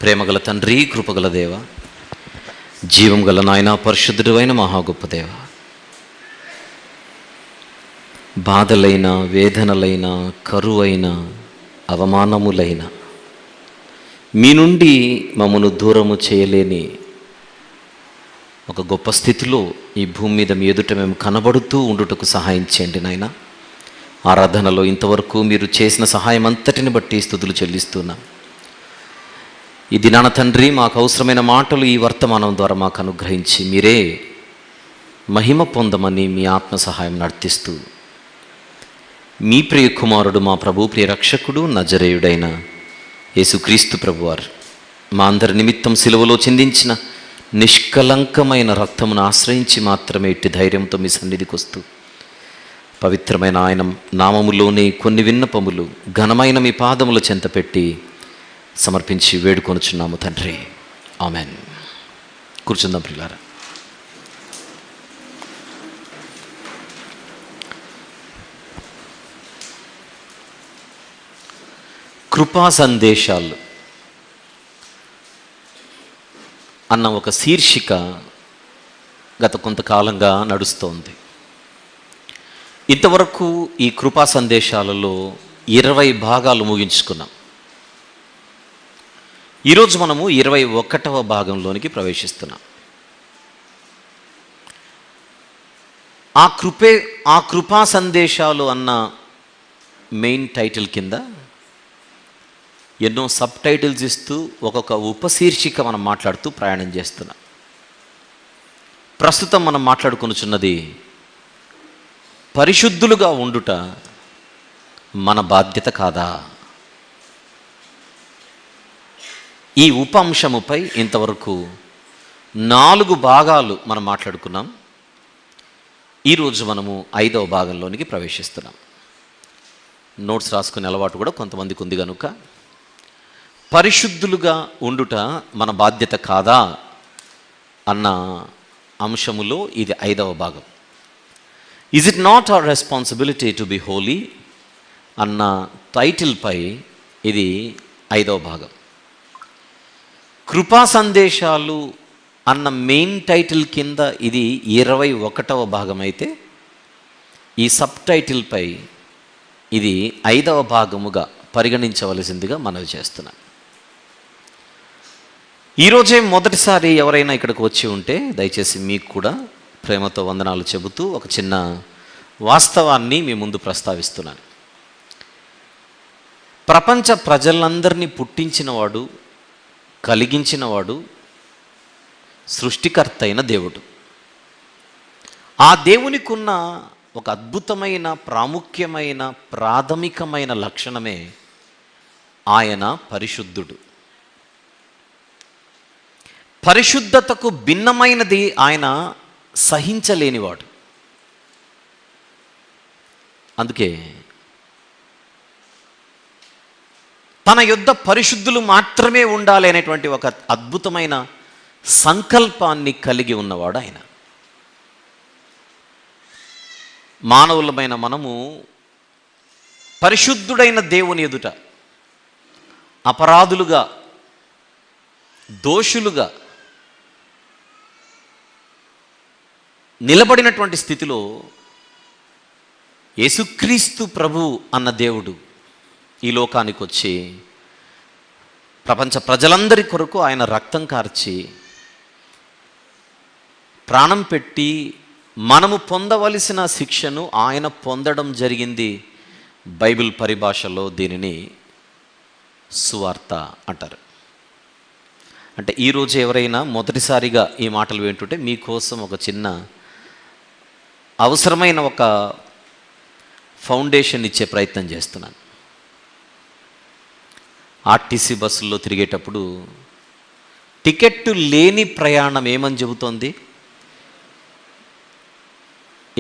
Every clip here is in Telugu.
ప్రేమగల తండ్రి, కృపగల దేవ, జీవం గల నాయన, పరిశుద్ధుడు అయిన మహా గొప్ప దేవ, బాధలైన, వేదనలైన, కరువైన, అవమానములైన మీ నుండి మమ్మను దూరము చేయలేని ఒక గొప్ప స్థితిలో ఈ భూమి మీద మీ ఎదుట మేము కనబడుతూ ఉండుటకు సహాయం చేయండి నాయన. ఆరాధనలో ఇంతవరకు మీరు చేసిన సహాయం అంతటిని బట్టి స్తుతులు చెల్లిస్తున్నాం. ఈ దినాన తండ్రి, మాకు అవసరమైన మాటలు ఈ వర్తమానం ద్వారా మాకు అనుగ్రహించి మీరే మహిమ పొందమని మీ ఆత్మ సహాయం నడిపిస్తూ, మీ ప్రియ కుమారుడు, మా ప్రభు ప్రియ రక్షకుడు, నజరేయుడైన యేసుక్రీస్తు ప్రభువారు మా అందరి నిమిత్తం సిలువలో చిందించిన నిష్కలంకమైన రక్తమును ఆశ్రయించి మాత్రమే ఇట్టి ధైర్యంతో మీ సన్నిధికి వస్తూ, పవిత్రమైన ఆయన నామములోనే కొన్ని విన్నపములు ఘనమైన మీ పాదముల చెంత పెట్టి సమర్పించి వేడుకొనుచున్నాము తండ్రి. ఆమెన్. కూర్చుందాం ప్రియులారా. కృపా సందేశాలు అన్న ఒక శీర్షిక గత కొంతకాలంగా నడుస్తోంది. ఇంతవరకు ఈ కృపా సందేశాలలో 20 భాగాలు ముగించుకున్నాం. ఈరోజు మనము 21వ భాగంలోనికి ప్రవేశిస్తున్నాం. ఆ కృపా సందేశాలు అన్న మెయిన్ టైటిల్ కింద ఎన్నో సబ్ టైటిల్స్ ఇస్తూ ఒక్కొక్క ఉపశీర్షిక మనం మాట్లాడుతూ ప్రయాణం చేస్తున్నాం. ప్రస్తుతం మనం మాట్లాడుకొనుచున్నది పరిశుద్ధులుగా ఉండుట మన బాధ్యత కాదా. ఈ ఉప అంశముపై ఇంతవరకు 4 భాగాలు మనం మాట్లాడుకున్నాం. ఈరోజు మనము 5వ భాగంలోనికి ప్రవేశిస్తున్నాం. నోట్స్ రాసుకునే అలవాటు కూడా కొంతమందికి ఉంది కనుక, పరిశుద్ధులుగా ఉండుట మన బాధ్యత కాదా అన్న అంశములో ఇది 5వ భాగం. Is it not our responsibility to be Holi అన్న టైటిల్పై ఇది 5వ భాగం. కృపా సందేశాలు అన్న మెయిన్ టైటిల్ కింద ఇది 21వ భాగం అయితే, ఈ సబ్ టైటిల్పై ఇది 5వ భాగముగా పరిగణించవలసిందిగా మనవి చేస్తున్నాను. ఈరోజే మొదటిసారి ఎవరైనా ఇక్కడికి వచ్చి ఉంటే దయచేసి మీకు కూడా ప్రేమతో వందనాలు చెబుతూ ఒక చిన్న వాస్తవాన్ని మీ ముందు ప్రస్తావిస్తున్నాను. ప్రపంచ ప్రజలందరినీ పుట్టించినవాడు, కలిగించినవాడు సృష్టికర్త అయిన దేవుడు. ఆ దేవునికి ఉన్న ఒక అద్భుతమైన, ప్రాముఖ్యమైన, ప్రాథమికమైన లక్షణమే ఆయన పరిశుద్ధుడు. పరిశుద్ధతకు భిన్నమైనది ఆయన సహించలేనివాడు. అందుకే తన యొద్ద పరిశుద్ధులు మాత్రమే ఉండాలి అనేటువంటి ఒక అద్భుతమైన సంకల్పాన్ని కలిగి ఉన్నవాడు ఆయన. మానవులమైన మనము పరిశుద్ధుడైన దేవుని ఎదుట అపరాధులుగా, దోషులుగా నిలబడినటువంటి స్థితిలో యేసుక్రీస్తు ప్రభు అన్న దేవుడు ఈ లోకానికి వచ్చి ప్రపంచ ప్రజలందరి కొరకు ఆయన రక్తం కార్చి ప్రాణం పెట్టి మనము పొందవలసిన శిక్షను ఆయన పొందడం జరిగింది. బైబిల్ పరిభాషలో దీనిని సువార్త అంటారు. అంటే ఈరోజు ఎవరైనా మొదటిసారిగా ఈ మాటలు వింటుంటే మీకోసం ఒక చిన్న అవసరమైన ఒక ఫౌండేషన్ ఇచ్చే ప్రయత్నం చేస్తున్నాను. ఆర్టీసీ బస్సుల్లో తిరిగేటప్పుడు టికెట్టు లేని ప్రయాణం ఏమని చెబుతోంది?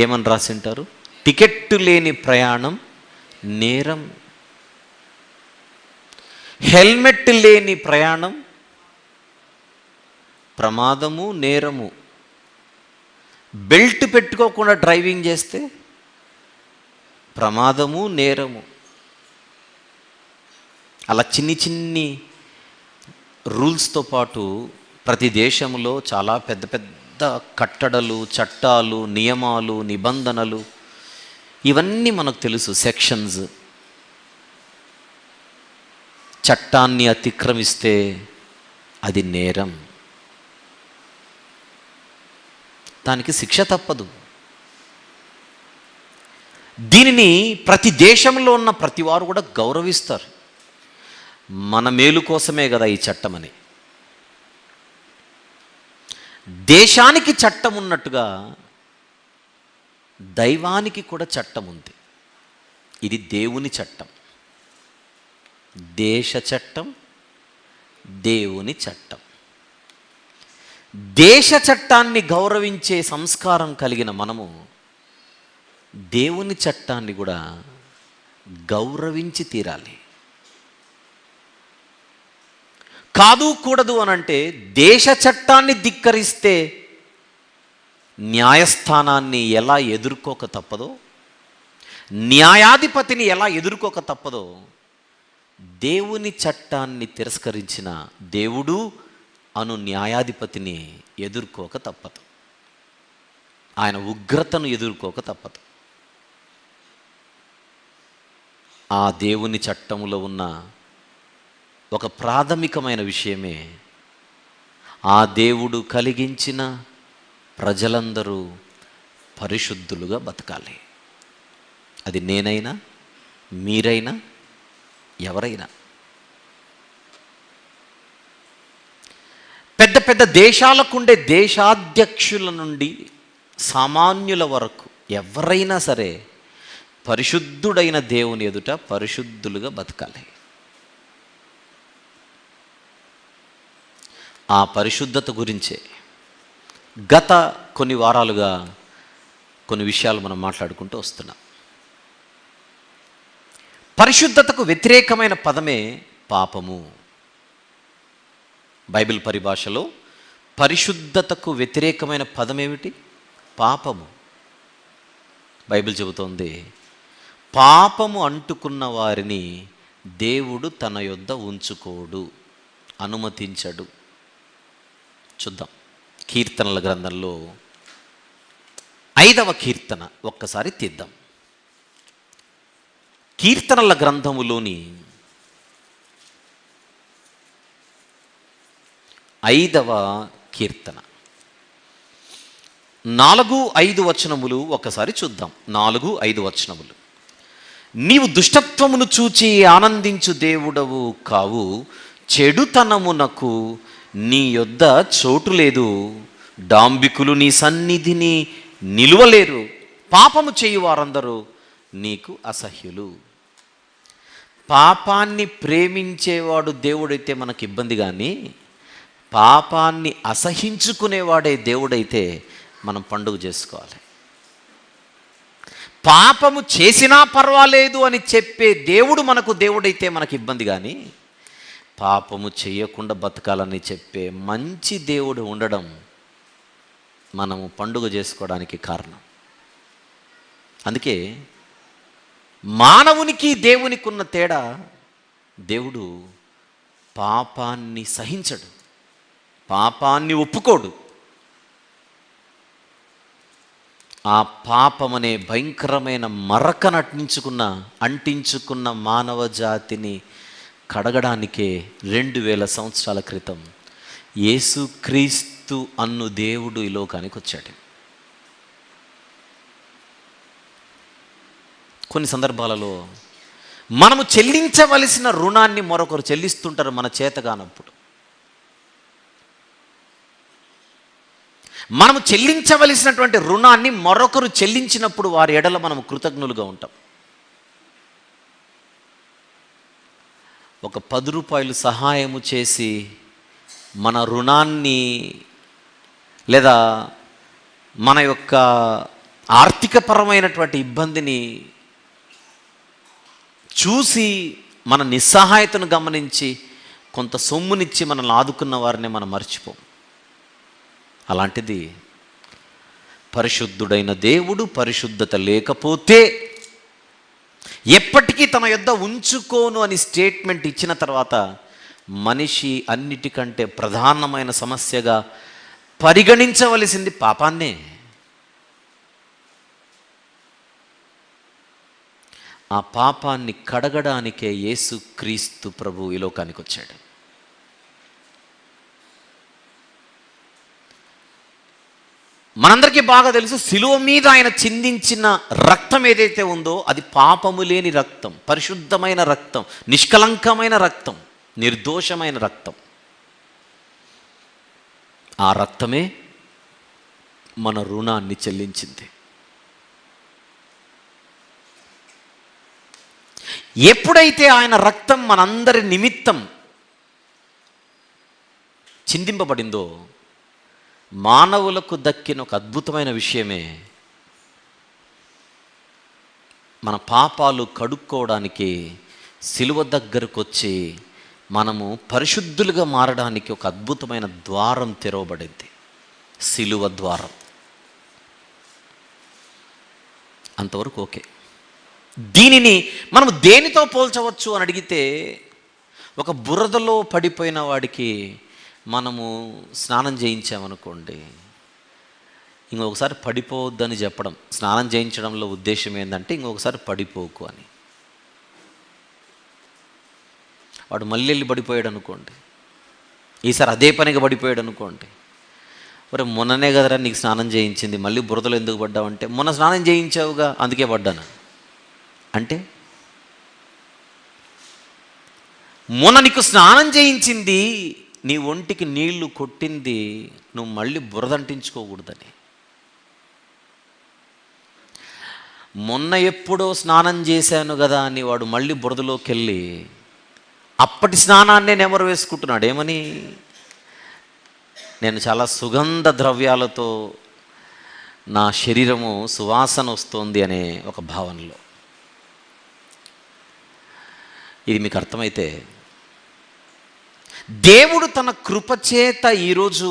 ఏమని రాసింటారు? టికెట్టు లేని ప్రయాణం నేరం. హెల్మెట్ లేని ప్రయాణం ప్రమాదము, నేరము. బెల్ట్ పెట్టుకోకుండా డ్రైవింగ్ చేస్తే ప్రమాదము, నేరము. అలా చిన్ని రూల్స్తో పాటు ప్రతి దేశంలో చాలా పెద్ద పెద్ద కట్టడలు, చట్టాలు, నియమాలు, నిబంధనలు ఇవన్నీ మనకు తెలుసు. సెక్షన్స్. చట్టాన్ని అతిక్రమిస్తే అది నేరం, దానికి శిక్ష తప్పదు. దీనిని ప్రతి దేశంలో ఉన్న ప్రతి వారు కూడా గౌరవిస్తారు. మన మేలు కోసమే కదా ఈ చట్టం అని. దేశానికి చట్టం ఉన్నట్టుగా దైవానికి కూడా చట్టం ఉంది. ఇది దేవుని చట్టం. దేశ చట్టం, దేవుని చట్టం. దేశ చట్టాన్ని గౌరవించే సంస్కారం కలిగిన మనము దేవుని చట్టాన్ని కూడా గౌరవించి తీరాలి. కాదు కూడదు అనంటే దేశ చట్టాన్ని ధిక్కరిస్తే న్యాయస్థానాన్ని ఎలా ఎదుర్కోక తప్పదో, న్యాయాధిపతిని ఎలా ఎదుర్కోక తప్పదో, దేవుని చట్టాన్ని తిరస్కరించిన దేవుడు అను న్యాయాధిపతిని ఎదుర్కోక తప్పదు. ఆయన ఉగ్రతను ఎదుర్కోక తప్పదు. ఆ దేవుని చట్టంలో ఉన్న ఒక ప్రాథమికమైన విషయమే, ఆ దేవుడు కలిగించిన ప్రజలందరూ పరిశుద్ధులుగా బతకాలి. అది నేనైనా, మీరైనా, ఎవరైనా. పెద్ద పెద్ద దేశాలకుండే దేశాధ్యక్షుల నుండి సామాన్యుల వరకు ఎవరైనా సరే పరిశుద్ధుడైన దేవుని ఎదుట పరిశుద్ధులుగా బతకాలి. ఆ పరిశుద్ధత గురించే గత కొన్ని వారాలుగా కొన్ని విషయాలు మనం మాట్లాడుకుంటూ వస్తున్నాం. పరిశుద్ధతకు వ్యతిరేకమైన పదమే పాపము. బైబిల్ పరిభాషలో పరిశుద్ధతకు వ్యతిరేకమైన పదం ఏమిటి? పాపము. బైబిల్ చెబుతోంది, పాపము అంటుకున్న వారిని దేవుడు తన యొద్ద ఉంచుకోడు, అనుమతించడు. చూద్దాం. కీర్తనల గ్రంథంలో 5వ కీర్తన ఒక్కసారి తీద్దాం. కీర్తనల గ్రంథములోని 5వ కీర్తన 4-5 వచనములు ఒక్కసారి చూద్దాం. 4-5 వచనములు. నీవు దుష్టత్వమును చూచి ఆనందించు దేవుడవు కావు, చెడుతనమునకు నీ యొద్ద చోటు లేదు, డాంబికులు నీ సన్నిధిని నిలువలేరు, పాపము చేయు వారందరూ నీకు అసహ్యులు. పాపాన్ని ప్రేమించేవాడు దేవుడైతే మనకి ఇబ్బంది, కానీ పాపాన్ని అసహించుకునేవాడే దేవుడైతే మనం పండుగ చేసుకోవాలి. పాపము చేసినా పర్వాలేదు అని చెప్పే దేవుడు మనకు దేవుడైతే మనకి ఇబ్బంది, కానీ పాపము చేయకుండా బతకాలని చెప్పే మంచి దేవుడు ఉండడం మనము పండుగ చేసుకోవడానికి కారణం. అందుకే మానవునికి దేవునికి ఉన్న తేడా, దేవుడు పాపాన్ని సహించడు, పాపాన్ని ఒప్పుకోడు. ఆ పాపమనే భయంకరమైన మరకను అంటించుకున్న మానవ జాతిని కడగడానికే 2000 సంవత్సరాల క్రితం యేసుక్రీస్తు అన్ను దేవుడు ఈ లోకానికి వచ్చాడు. కొన్ని సందర్భాలలో మనము చెల్లించవలసిన రుణాన్ని మరొకరు చెల్లిస్తుంటారు మన చేతగానప్పుడు. మనము చెల్లించవలసినటువంటి రుణాన్ని మరొకరు చెల్లించినప్పుడు వారి ఎడల మనము కృతజ్ఞులుగా ఉంటాం. ఒక 10 రూపాయలు సహాయము చేసి మన రుణాన్ని లేదా మన యొక్క ఆర్థికపరమైనటువంటి ఇబ్బందిని చూసి మన నిస్సహాయతను గమనించి కొంత సొమ్మునిచ్చి మనల్ని ఆదుకున్న వారిని మనం మర్చిపోం. అలాంటిది పరిశుద్ధుడైన దేవుడు పరిశుద్ధత లేకపోతే ఎప్పటికీ తన యొద్ద ఉంచుకోను అని స్టేట్మెంట్ ఇచ్చిన తర్వాత మనిషి అన్నిటికంటే ప్రధానమైన సమస్యగా పరిగణించవలసింది పాపాన్నే. ఆ పాపాన్ని కడగడానికే యేసుక్రీస్తు ప్రభు ఈ లోకానికి వచ్చాడు. మనందరికీ బాగా తెలుసు, శిలువ మీద ఆయన చిందించిన రక్తం ఏదైతే ఉందో అది పాపము లేని రక్తం, పరిశుద్ధమైన రక్తం, నిష్కలంకమైన రక్తం, నిర్దోషమైన రక్తం. ఆ రక్తమే మన రుణాన్ని చెల్లించింది. ఎప్పుడైతే ఆయన రక్తం మనందరి నిమిత్తం చిందింపబడిందో, మానవులకు దక్కిన ఒక అద్భుతమైన విషయమే, మన పాపాలు కడుక్కోవడానికి శిలువ దగ్గరకు వచ్చి మనము పరిశుద్ధులుగా మారడానికి ఒక అద్భుతమైన ద్వారం తెరవబడింది, శిలువ ద్వారం. అంతవరకు ఓకే. దీనిని మనం దేనితో పోల్చవచ్చు అని అడిగితే, ఒక బురదలో పడిపోయిన వాడికి మనము స్నానం చేయించామనుకోండి, ఇంకొకసారి పడిపోవద్దని చెప్పడం. స్నానం చేయించడంలో ఉద్దేశం ఏంటంటే ఇంకొకసారి పడిపోకు అని. వాడు మళ్ళీ వెళ్ళి పడిపోయాడు అనుకోండి, ఈసారి అదే పనిగా పడిపోయాడు అనుకోండి, మరి మొన్ననే కదరా నీకు స్నానం చేయించింది, మళ్ళీ బురదలో ఎందుకు పడ్డావంటే, మొన్న స్నానం చేయించావుగా అందుకే పడ్డాను అంటే, మొన్న నీకు స్నానం చేయించింది, నీ ఒంటికి నీళ్లు కొట్టింది, నువ్వు మళ్ళీ బురదంటించుకోకూడదని. మొన్న ఎప్పుడో స్నానం చేశాను కదా అని వాడు మళ్ళీ బురదలోకి వెళ్ళి అప్పటి స్నానాన్నే నెమరు వేసుకుంటున్నాడు. ఏమని? నేను చాలా సుగంధ ద్రవ్యాలతో నా శరీరము సువాసన వస్తోంది అనే ఒక భావనలో. ఇది మీకు అర్థమైతే, దేవుడు తన కృపచేత ఈరోజు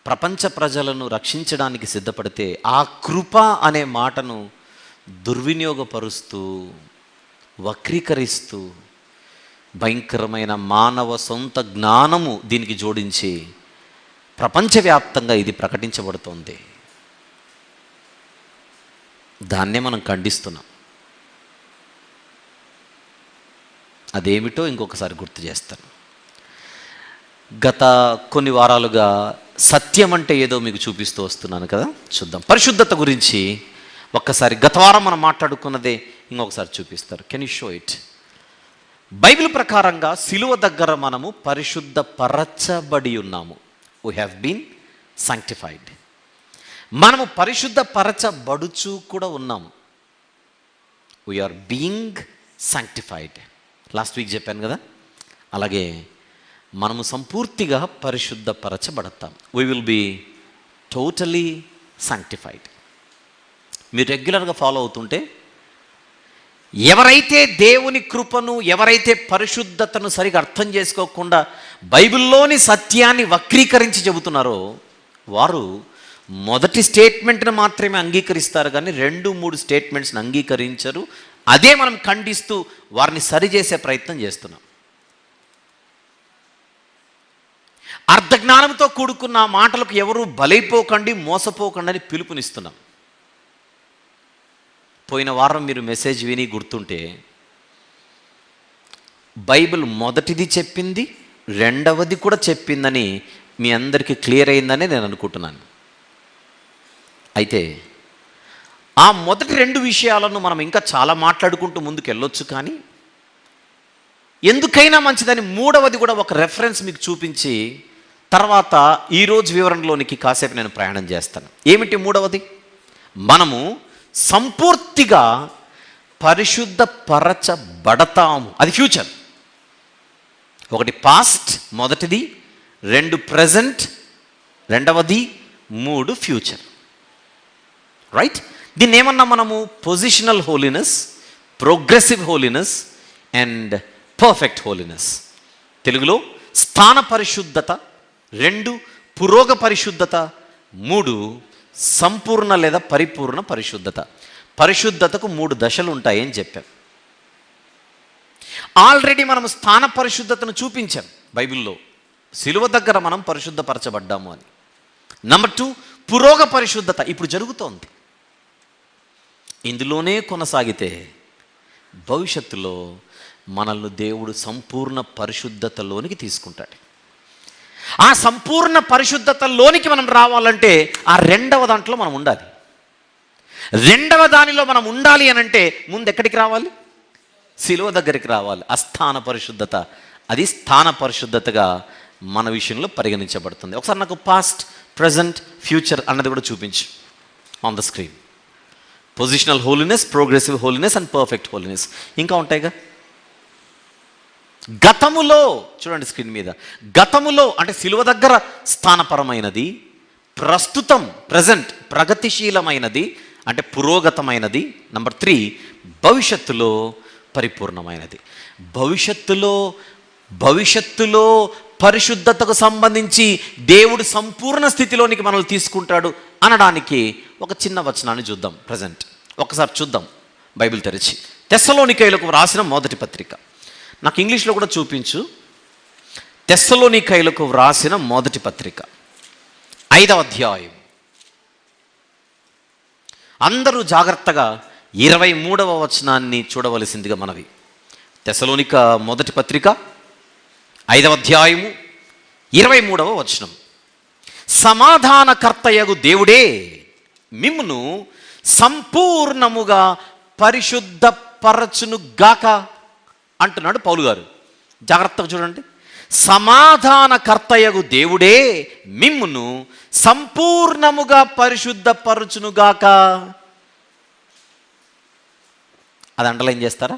ప్రపంచ ప్రజలను రక్షించడానికి సిద్ధపడితే, ఆ కృప అనే మాటను దుర్వినియోగపరుస్తూ, వక్రీకరిస్తూ, భయంకరమైన మానవ సొంత జ్ఞానము దీనికి జోడించి ప్రపంచవ్యాప్తంగా ఇది ప్రకటించబడుతోంది. దాన్నే మనం ఖండిస్తున్నాం. అదేమిటో ఇంకొకసారి గుర్తు చేస్తాను. గత కొన్ని వారాలుగా సత్యం అంటే ఏదో మీకు చూపిస్తూ వస్తున్నాను కదా, చూద్దాం. పరిశుద్ధత గురించి ఒక్కసారి గత వారం మనం మాట్లాడుకున్నదే ఇంకొకసారి చూపిస్తారు. Can you show it? Bible ప్రకారంగా శిలువ దగ్గర మనము పరిశుద్ధపరచబడి ఉన్నాము. We have been sanctified. మనము పరిశుద్ధపరచబడుచు కూడా ఉన్నాము. We are being sanctified. Last week చెప్పాను కదా. అలాగే మనము సంపూర్తిగా పరిశుద్ధపరచబడతాం. We will be totally sanctified. మీరు రెగ్యులర్గా ఫాలో అవుతుంటే, ఎవరైతే దేవుని కృపను, ఎవరైతే పరిశుద్ధతను సరిగా అర్థం చేసుకోకుండా బైబిల్లోని సత్యాన్ని వక్రీకరించి చెబుతున్నారో, వారు మొదటి స్టేట్మెంట్ను మాత్రమే అంగీకరిస్తారు, కానీ 2-3 స్టేట్మెంట్స్ని అంగీకరించరు. అదే మనం ఖండిస్తూ వారిని సరిచేసే ప్రయత్నం చేస్తున్నాం. అర్ధజ్ఞానంతో కూడుకున్న మాటలకు ఎవరు బలైపోకండి, మోసపోకండి అని పిలుపునిస్తున్నాం. పోయిన వారం మీరు మెసేజ్ విని గుర్తుంటే, బైబిల్ మొదటిది చెప్పింది, రెండవది కూడా చెప్పిందని మీ అందరికీ క్లియర్ అయిందని నేను అనుకుంటున్నాను. అయితే ఆ మొదటి 2 విషయాలను మనం ఇంకా చాలా మాట్లాడుకుంటూ ముందుకు వెళ్ళొచ్చు, కానీ ఎందుకైనా మంచిదని మూడవది కూడా ఒక రెఫరెన్స్ మీకు చూపించి తర్వాత ఈరోజు వివరణలోనికి కాసేపు నేను ప్రయాణం చేస్తాను. ఏమిటి మూడవది? మనము సంపూర్తిగా పరిశుద్ధపరచబడతాము. అది ఫ్యూచర్. 1 పాస్ట్, మొదటిది, 2 ప్రెజెంట్, రెండవది, 3 ఫ్యూచర్. రైట్? దీన్ని ఏమన్నా మనము positional holiness, progressive holiness and perfect holiness. తెలుగులో స్థాన పరిశుద్ధత, 2 పురోగ పరిశుద్ధత, 3 సంపూర్ణ లేదా పరిపూర్ణ పరిశుద్ధత. పరిశుద్ధతకు 3 దశలు ఉంటాయని చెప్పాం. ఆల్రెడీ మనం స్థాన పరిశుద్ధతను చూపించాం బైబిల్లో. సిలువ దగ్గర మనం పరిశుద్ధపరచబడ్డాము అని. నెంబర్ 2, పురోగ పరిశుద్ధత ఇప్పుడు జరుగుతోంది. ఇందులోనే కొనసాగితే భవిష్యత్తులో మనల్ని దేవుడు సంపూర్ణ పరిశుద్ధతలోనికి తీసుకుంటాడు. ఆ సంపూర్ణ పరిశుద్ధతలోనికి మనం రావాలంటే ఆ రెండవ దాంట్లో మనం ఉండాలి. రెండవ దానిలో మనం ఉండాలి అని అంటే ముందు ఎక్కడికి రావాలి? సిలువ దగ్గరికి రావాలి. అస్థాన పరిశుద్ధత, అది స్థాన పరిశుద్ధతగా మన విషయంలో పరిగణించబడుతుంది. ఒకసారి నాకు పాస్ట్, ప్రజెంట్, ఫ్యూచర్ అన్నది కూడా చూపించు on the screen. Positional holiness, progressive holiness and perfect holiness ఇంకా ఉంటాయిగా. గతములో చూడండి స్క్రీన్ మీద, గతములో అంటే సిలువ దగ్గర స్థానపరమైనది, ప్రస్తుతం ప్రజెంట్ ప్రగతిశీలమైనది అంటే పురోగతమైనది. నెంబర్ 3, భవిష్యత్తులో పరిపూర్ణమైనది. భవిష్యత్తులో పరిశుద్ధతకు సంబంధించి దేవుడు సంపూర్ణ స్థితిలోనికి మనల్ని తీసుకుంటాడు అనడానికి ఒక చిన్న వచనాన్ని చూద్దాం. ప్రజెంట్ ఒకసారి చూద్దాం బైబిల్ తెరిచి. తెస్సలోనికైలకు వ్రాసిన మొదటి పత్రిక, నాకు ఇంగ్లీష్లో కూడా చూపించు. తెస్సలోనికైలకు వ్రాసిన మొదటి పత్రిక 5వ అధ్యాయం. అందరూ జాగ్రత్తగా 23వ వచనాన్ని చూడవలసిందిగా మనవి. తెస్సలోనిక మొదటి పత్రిక 5వ అధ్యాయము 23వ వచనం. సమాధానకర్తయగు దేవుడే మిమ్మును సంపూర్ణముగా పరిశుద్ధపరచును గాక అంటున్నాడు పౌలు గారు. జాగ్రత్తగా చూడండి. సమాధానకర్తయగు దేవుడే మిమ్మును సంపూర్ణముగా పరిశుద్ధపరచునుగాక. అది అండర్లైన్ చేస్తారా?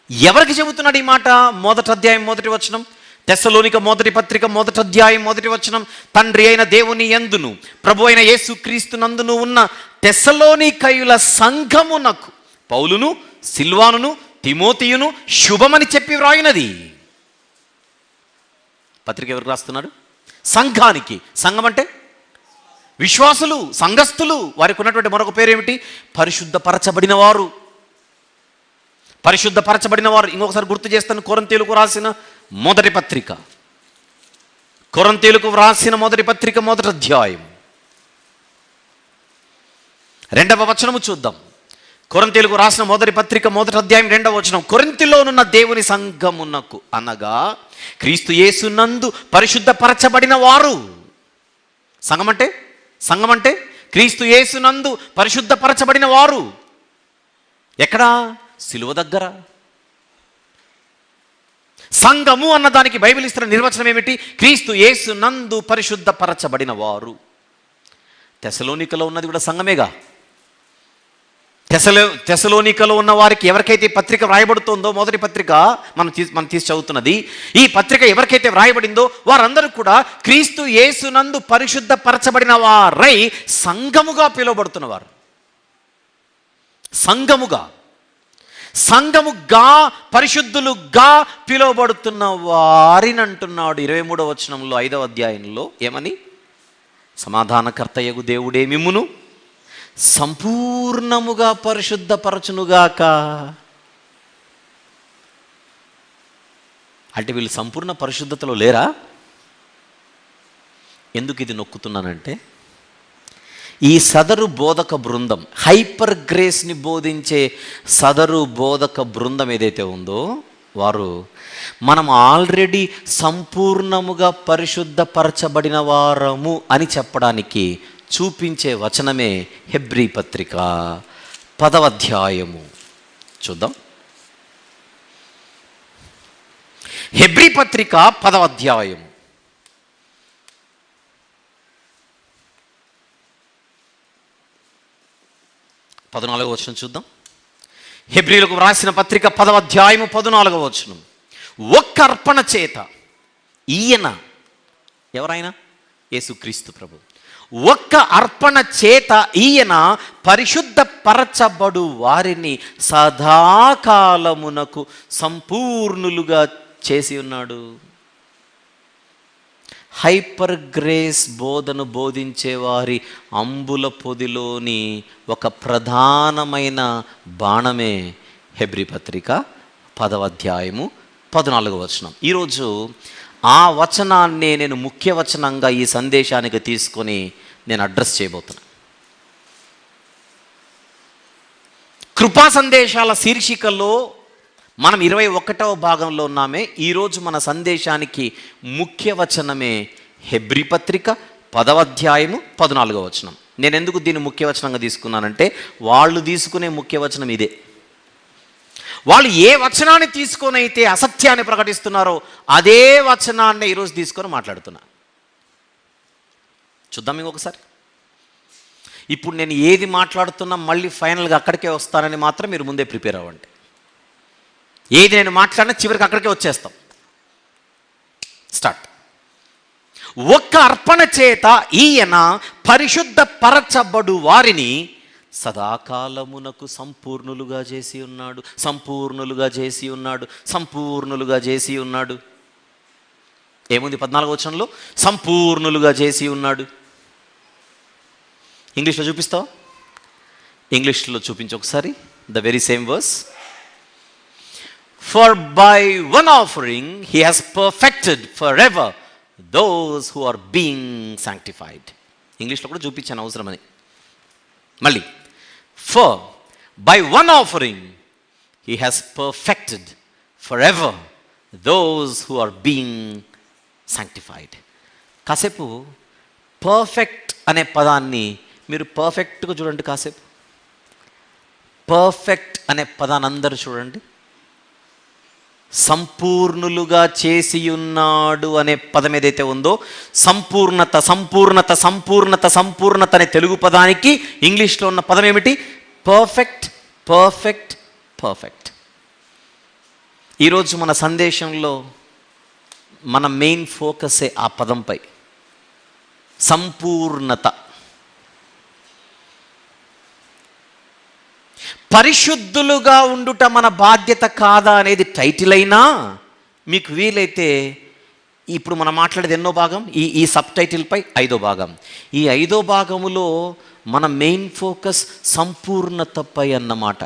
ఎవరికి చెబుతున్నాడు ఈ మాట? మొదటి అధ్యాయం మొదటి వచనం, తెస్సలోనిక మొదటి పత్రిక మొదటి అధ్యాయం మొదటి వచనం. తండ్రి అయిన దేవుని యందును ప్రభు అయిన యేసుక్రీస్తు నందును ఉన్న తెస్సలోనికయుల సంఘమునకు పౌలును, సిల్వానును, తిమోతియును శుభమని చెప్పి వ్రాయినది. పత్రిక ఎవరికి రాస్తున్నాడు? సంఘానికి. సంఘం అంటే విశ్వాసులు, సంఘస్థులు. వారికి ఉన్నటువంటి మరొక పేరు ఏమిటి? పరిశుద్ధపరచబడిన వారు. పరిశుద్ధపరచబడిన వారు. ఇంకొకసారి గుర్తు చేస్తాను. కొరింథీయులకు రాసిన మొదటి పత్రిక, కొరింథీయులకు వ్రాసిన మొదటి పత్రిక మొదటి అధ్యాయం 2వ వచనము చూద్దాం. కొరింథీయులకు రాసిన మొదటి పత్రిక మొదటి అధ్యాయం 2వ వచనం. కొరింథీలోనున్న దేవుని సంఘమునకు అనగా క్రీస్తు యేసునందు పరిశుద్ధపరచబడిన వారు. సంఘం అంటే క్రీస్తు యేసునందు పరిశుద్ధపరచబడిన వారు. ఎక్కడా? సిలువ దగ్గర. సంఘము అన్నదానికి బైబిల్ ఇస్తున్న నిర్వచనం ఏమిటి? క్రీస్తు యేసునందు పరిశుద్ధపరచబడిన వారు. తెస్సలోనికలో ఉన్నది కూడా సంఘమేగా. తెస్సలోనికలో ఉన్న వారికి ఎవరికైతే పత్రిక వ్రాయబడుతుందో, మొదటి పత్రిక మనం తీసి చదువుతున్నది, ఈ పత్రిక ఎవరికైతే వ్రాయబడిందో వారందరూ కూడా క్రీస్తు యేసునందు పరిశుద్ధపరచబడిన వారై సంఘముగా పిలువబడుతున్నవారు. సంఘముగా పరిశుద్ధులుగా పిలువబడుతున్న వారిని అంటున్నాడు 23వ వచనంలో 5వ అధ్యాయంలో. ఏమని? సమాధానకర్తయగు దేవుడే మిమ్మును సంపూర్ణముగా పరిశుద్ధపరచునుగాక. అంటే వీళ్ళు సంపూర్ణ పరిశుద్ధతలో లేరా? ఎందుకు ఇది నొక్కుతున్నానంటే, ఈ సదరు బోధక బృందం, హైపర్ గ్రేస్ని బోధించే సదరు బోధక బృందం ఏదైతే ఉందో, వారు మనం ఆల్రెడీ సంపూర్ణముగా పరిశుద్ధపరచబడిన వారము అని చెప్పడానికి చూపించే వచనమే హెబ్రీ పత్రిక 10వ అధ్యాయము. చూద్దాం. హెబ్రీ పత్రిక 10వ అధ్యాయము 14వ వచనం చూద్దాం. హెబ్రీలకు వ్రాసిన పత్రిక 10వ అధ్యాయము 14వ వచనం. ఒక్క అర్పణ చేత ఈయన, ఎవరైనా? యేసుక్రీస్తు ప్రభు. ఒక్క అర్పణ చేత ఈయన పరిశుద్ధపరచబడు వారిని సదాకాలమునకు సంపూర్ణులుగా చేసి ఉన్నాడు. హైపర్ గ్రేస్ బోధను బోధించే వారి అంబుల పొదిలోని ఒక ప్రధానమైన బాణమే హెబ్రీ పత్రిక 10వ అధ్యాయము 14వ వచనం. ఈరోజు ఆ వచనాన్నే నేను ముఖ్య వచనంగా ఈ సందేశానికి తీసుకొని నేను అడ్రస్ చేయబోతున్నా. కృపా సందేశాల శీర్షికలో మనం 21వ భాగంలో ఉన్నామే. ఈరోజు మన సందేశానికి ముఖ్య వచనమే హెబ్రీ పత్రిక 10వ అధ్యాయము 14వ వచనం. నేను ఎందుకు దీన్ని ముఖ్య వచనంగా తీసుకున్నానంటే, వాళ్ళు తీసుకునే ముఖ్య వచనం ఇదే. వాళ్ళు ఏ వచనాన్ని తీసుకొని అయితే అసత్యాన్ని ప్రకటిస్తున్నారో అదే వచనాన్ని ఈరోజు తీసుకొని మాట్లాడుతున్నా. చూద్దాం ఇంకొకసారి. ఇప్పుడు నేను ఏది మాట్లాడుతున్నా మళ్ళీ ఫైనల్గా అక్కడికే వస్తానని మాత్రం మీరు ముందే ప్రిపేర్ అవ్వండి. ఏది నేను మాట్లాడినా చివరికి అక్కడికే వచ్చేస్తాం. స్టార్ట్. ఒక్క అర్పణ చేత ఈయన పరిశుద్ధ పరచబడు వారిని సదాకాలమునకు సంపూర్ణులుగా చేసి ఉన్నాడు. సంపూర్ణులుగా చేసి ఉన్నాడు. సంపూర్ణులుగా చేసి ఉన్నాడు. ఏముంది 14వ వచనంలో? సంపూర్ణులుగా చేసి ఉన్నాడు. ఇంగ్లీష్లో చూపిస్తావా? ఇంగ్లీష్లో చూపించు ఒకసారి. The very same verse. For by one offering he has perfected forever those who are being sanctified. ఇంగ్లీష్లో కూడా చూపించాను అవసరమని. మళ్ళీ, for by one offering he has perfected forever those who are being sanctified. కాసేపు పర్ఫెక్ట్ అనే పదాన్ని మీరు పర్ఫెక్ట్గా చూడండి. కాసేపు పర్ఫెక్ట్ అనే పదాన్ని అందరూ చూడండి. సంపూర్ణులుగా చేసి ఉన్నాడు అనే పదం ఏదైతే ఉందో, సంపూర్ణత సంపూర్ణత సంపూర్ణత సంపూర్ణత అనే తెలుగు పదానికి ఇంగ్లీష్లో ఉన్న పదం ఏమిటి? Perfect perfect perfect. ఈరోజు మన సందేశంలో మన మెయిన్ ఫోకసే ఆ పదంపై. సంపూర్ణత. పరిశుద్ధులుగా ఉండుట మన బాధ్యత కాదా అనేది టైటిల్ అయినా, మీకు వీలైతే ఇప్పుడు మనం మాట్లాడేది ఎన్నో భాగం? ఈ సబ్ టైటిల్పై 5వ భాగం. ఈ 5వ భాగములో మన మెయిన్ ఫోకస్ సంపూర్ణతపై అన్నమాట.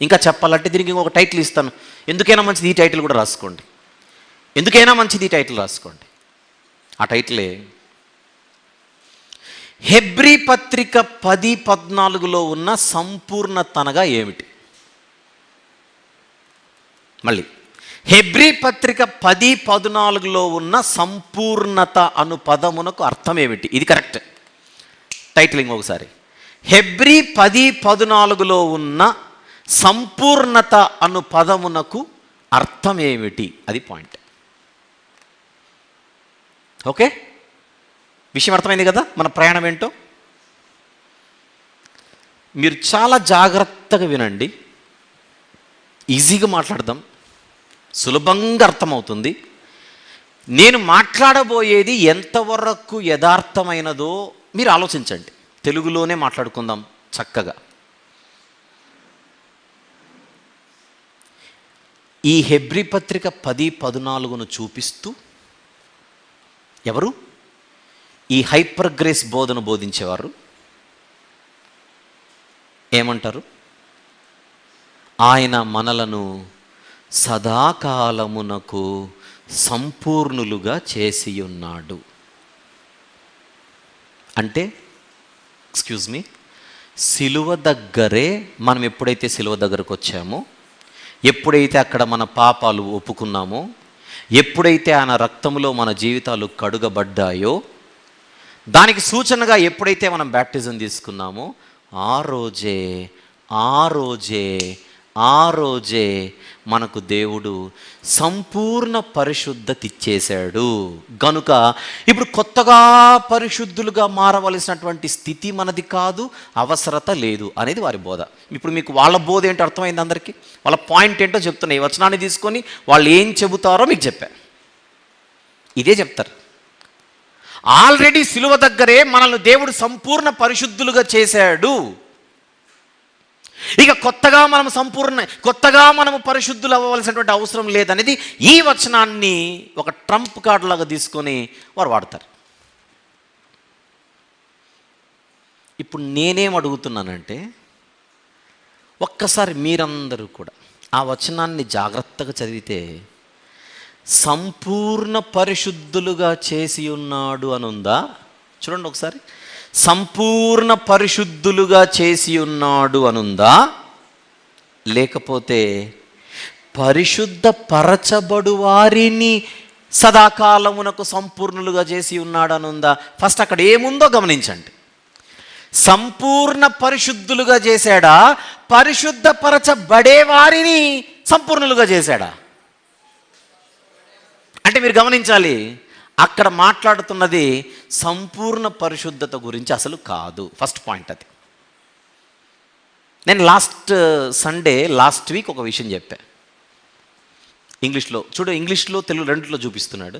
ఇంకా చెప్పాలంటే దీనికి ఇంకొక టైటిల్ ఇస్తాను. ఎందుకైనా మంచిది ఈ టైటిల్ కూడా రాసుకోండి. ఎందుకైనా మంచిది ఈ టైటిల్ రాసుకోండి. ఆ టైటిలే హెబ్రీ పత్రిక 10:14లో ఉన్న సంపూర్ణత అనగా ఏమిటి? మళ్ళీ, హెబ్రీ పత్రిక 10:14లో ఉన్న సంపూర్ణత అను పదమునకు అర్థం ఏమిటి? ఇది కరెక్ట్ టైటిలింగ్. ఒకసారి, హెబ్రీ 10:14లో ఉన్న సంపూర్ణత అను పదమునకు అర్థం ఏమిటి? అది పాయింట్. ఓకే, విషయం అర్థమైంది కదా మన ప్రయాణం ఏంటో? మీరు చాలా జాగ్రత్తగా వినండి. ఈజీగా మాట్లాడదాం, సులభంగా అర్థమవుతుంది. నేను మాట్లాడబోయేది ఎంతవరకు యథార్థమైనదో మీరు ఆలోచించండి. తెలుగులోనే మాట్లాడుకుందాం చక్కగా. ఈ హెబ్రీ పత్రిక 10:14ను చూపిస్తూ ఎవరు? ఈ హైపర్ గ్రేస్ బోధన బోధించేవారు ఏమంటారు? ఆయన మనలను సదాకాలమునకు సంపూర్ణులుగా చేసి ఉన్నాడు. అంటే ఎక్స్క్యూజ్ మీ, సిలువ దగ్గరే మనం ఎప్పుడైతే సిలువ దగ్గరకు వచ్చామో, ఎప్పుడైతే అక్కడ మన పాపాలు ఒప్పుకున్నామో, ఎప్పుడైతే ఆయన రక్తంలో మన జీవితాలు కడుగబడ్డాయో, దానికి సూచనగా ఎప్పుడైతే మనం బ్యాప్టిజం తీసుకున్నామో ఆ రోజే మనకు దేవుడు సంపూర్ణ పరిశుద్ధత ఇచ్చేశాడు. గనుక ఇప్పుడు కొత్తగా పరిశుద్ధులుగా మారవలసినటువంటి స్థితి మనది కాదు, అవసరత లేదు అనేది వారి బోధ. ఇప్పుడు మీకు వాళ్ళ బోధ ఏంటో అర్థమైంది అందరికీ? వాళ్ళ పాయింట్ ఏంటో చెప్తున్నా. ఈ వచనాన్ని తీసుకొని వాళ్ళు ఏం చెబుతారో మీకు చెప్పా. ఇదే చెప్తారు. ఆల్రెడీ సిలువ దగ్గరే మనల్ని దేవుడు సంపూర్ణ పరిశుద్ధులుగా చేశాడు. ఇక కొత్తగా మనము పరిశుద్ధులు అవ్వవలసినటువంటి అవసరం లేదనేది ఈ వచనాన్ని ఒక ట్రంప్ కార్డు లాగా తీసుకొని వారు వాడతారు. ఇప్పుడు నేనేం అడుగుతున్నానంటే, ఒక్కసారి మీరందరూ కూడా ఆ వచనాన్ని జాగ్రత్తగా చదివితే సంపూర్ణ పరిశుద్ధులుగా చేసి ఉన్నాడు అనుందా? చూడండి ఒకసారి. సంపూర్ణ పరిశుద్ధులుగా చేసి ఉన్నాడు అనుందా, లేకపోతే పరిశుద్ధ పరచబడు వారిని సదాకాలమునకు సంపూర్ణులుగా చేసి ఉన్నాడు అనుందా? ఫస్ట్ అక్కడ ఏముందో గమనించండి. సంపూర్ణ పరిశుద్ధులుగా చేశాడా, పరిశుద్ధ పరచబడే వారిని సంపూర్ణులుగా చేశాడా? అంటే మీరు గమనించాలి, అక్కడ మాట్లాడుతున్నది సంపూర్ణ పరిశుద్ధత గురించి అసలు కాదు. ఫస్ట్ పాయింట్ అది. నేను లాస్ట్ వీక్ ఒక విషయం చెప్పా ఇంగ్లీష్లో. ఇంగ్లీష్లో తెలుగు రెండిట్లో చూపిస్తున్నాడు.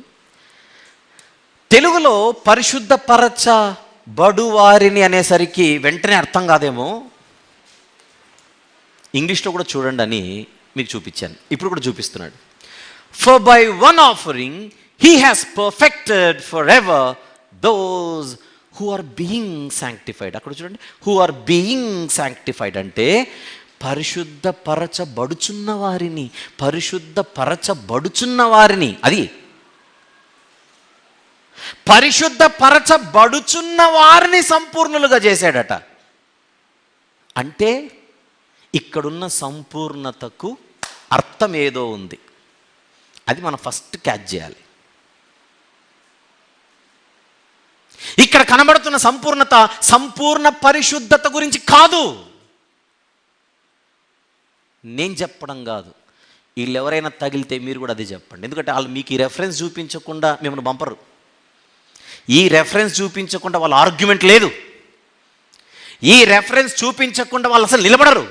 తెలుగులో పరిశుద్ధ పరచబడు వారిని అనేసరికి వెంటనే అర్థం కాదేమో, ఇంగ్లీష్లో కూడా చూడండి అని మీకు చూపించాను. ఇప్పుడు కూడా చూపిస్తున్నాడు. For by one offering he has perfected forever those who are being sanctified. అక్కడ చూడండి, who are being sanctified అంటే పరిశుద్ధ పరచబడుచున్న వారిని, అది పరిశుద్ధ పరచబడుచున్న వారిని సంపూర్ణులుగా చేశాడట. అంటే ఇక్కడున్న సంపూర్ణతకు అర్థం ఏదో ఉంది. అది మనం ఫస్ట్ క్యాచ్ చేయాలి. ఇక్కడ కనబడుతున్న సంపూర్ణత సంపూర్ణ పరిశుద్ధత గురించి కాదు. నేను చెప్పడం కాదు, వీళ్ళు ఎవరైనా తగిలితే మీరు కూడా అదే చెప్పండి. ఎందుకంటే వాళ్ళు మీకు ఈ రెఫరెన్స్ చూపించకుండా మిమ్మల్ని పంపరు. ఈ రెఫరెన్స్ చూపించకుండా వాళ్ళ ఆర్గ్యుమెంట్ లేదు. ఈ రెఫరెన్స్ చూపించకుండా వాళ్ళు అసలు నిలబడరు.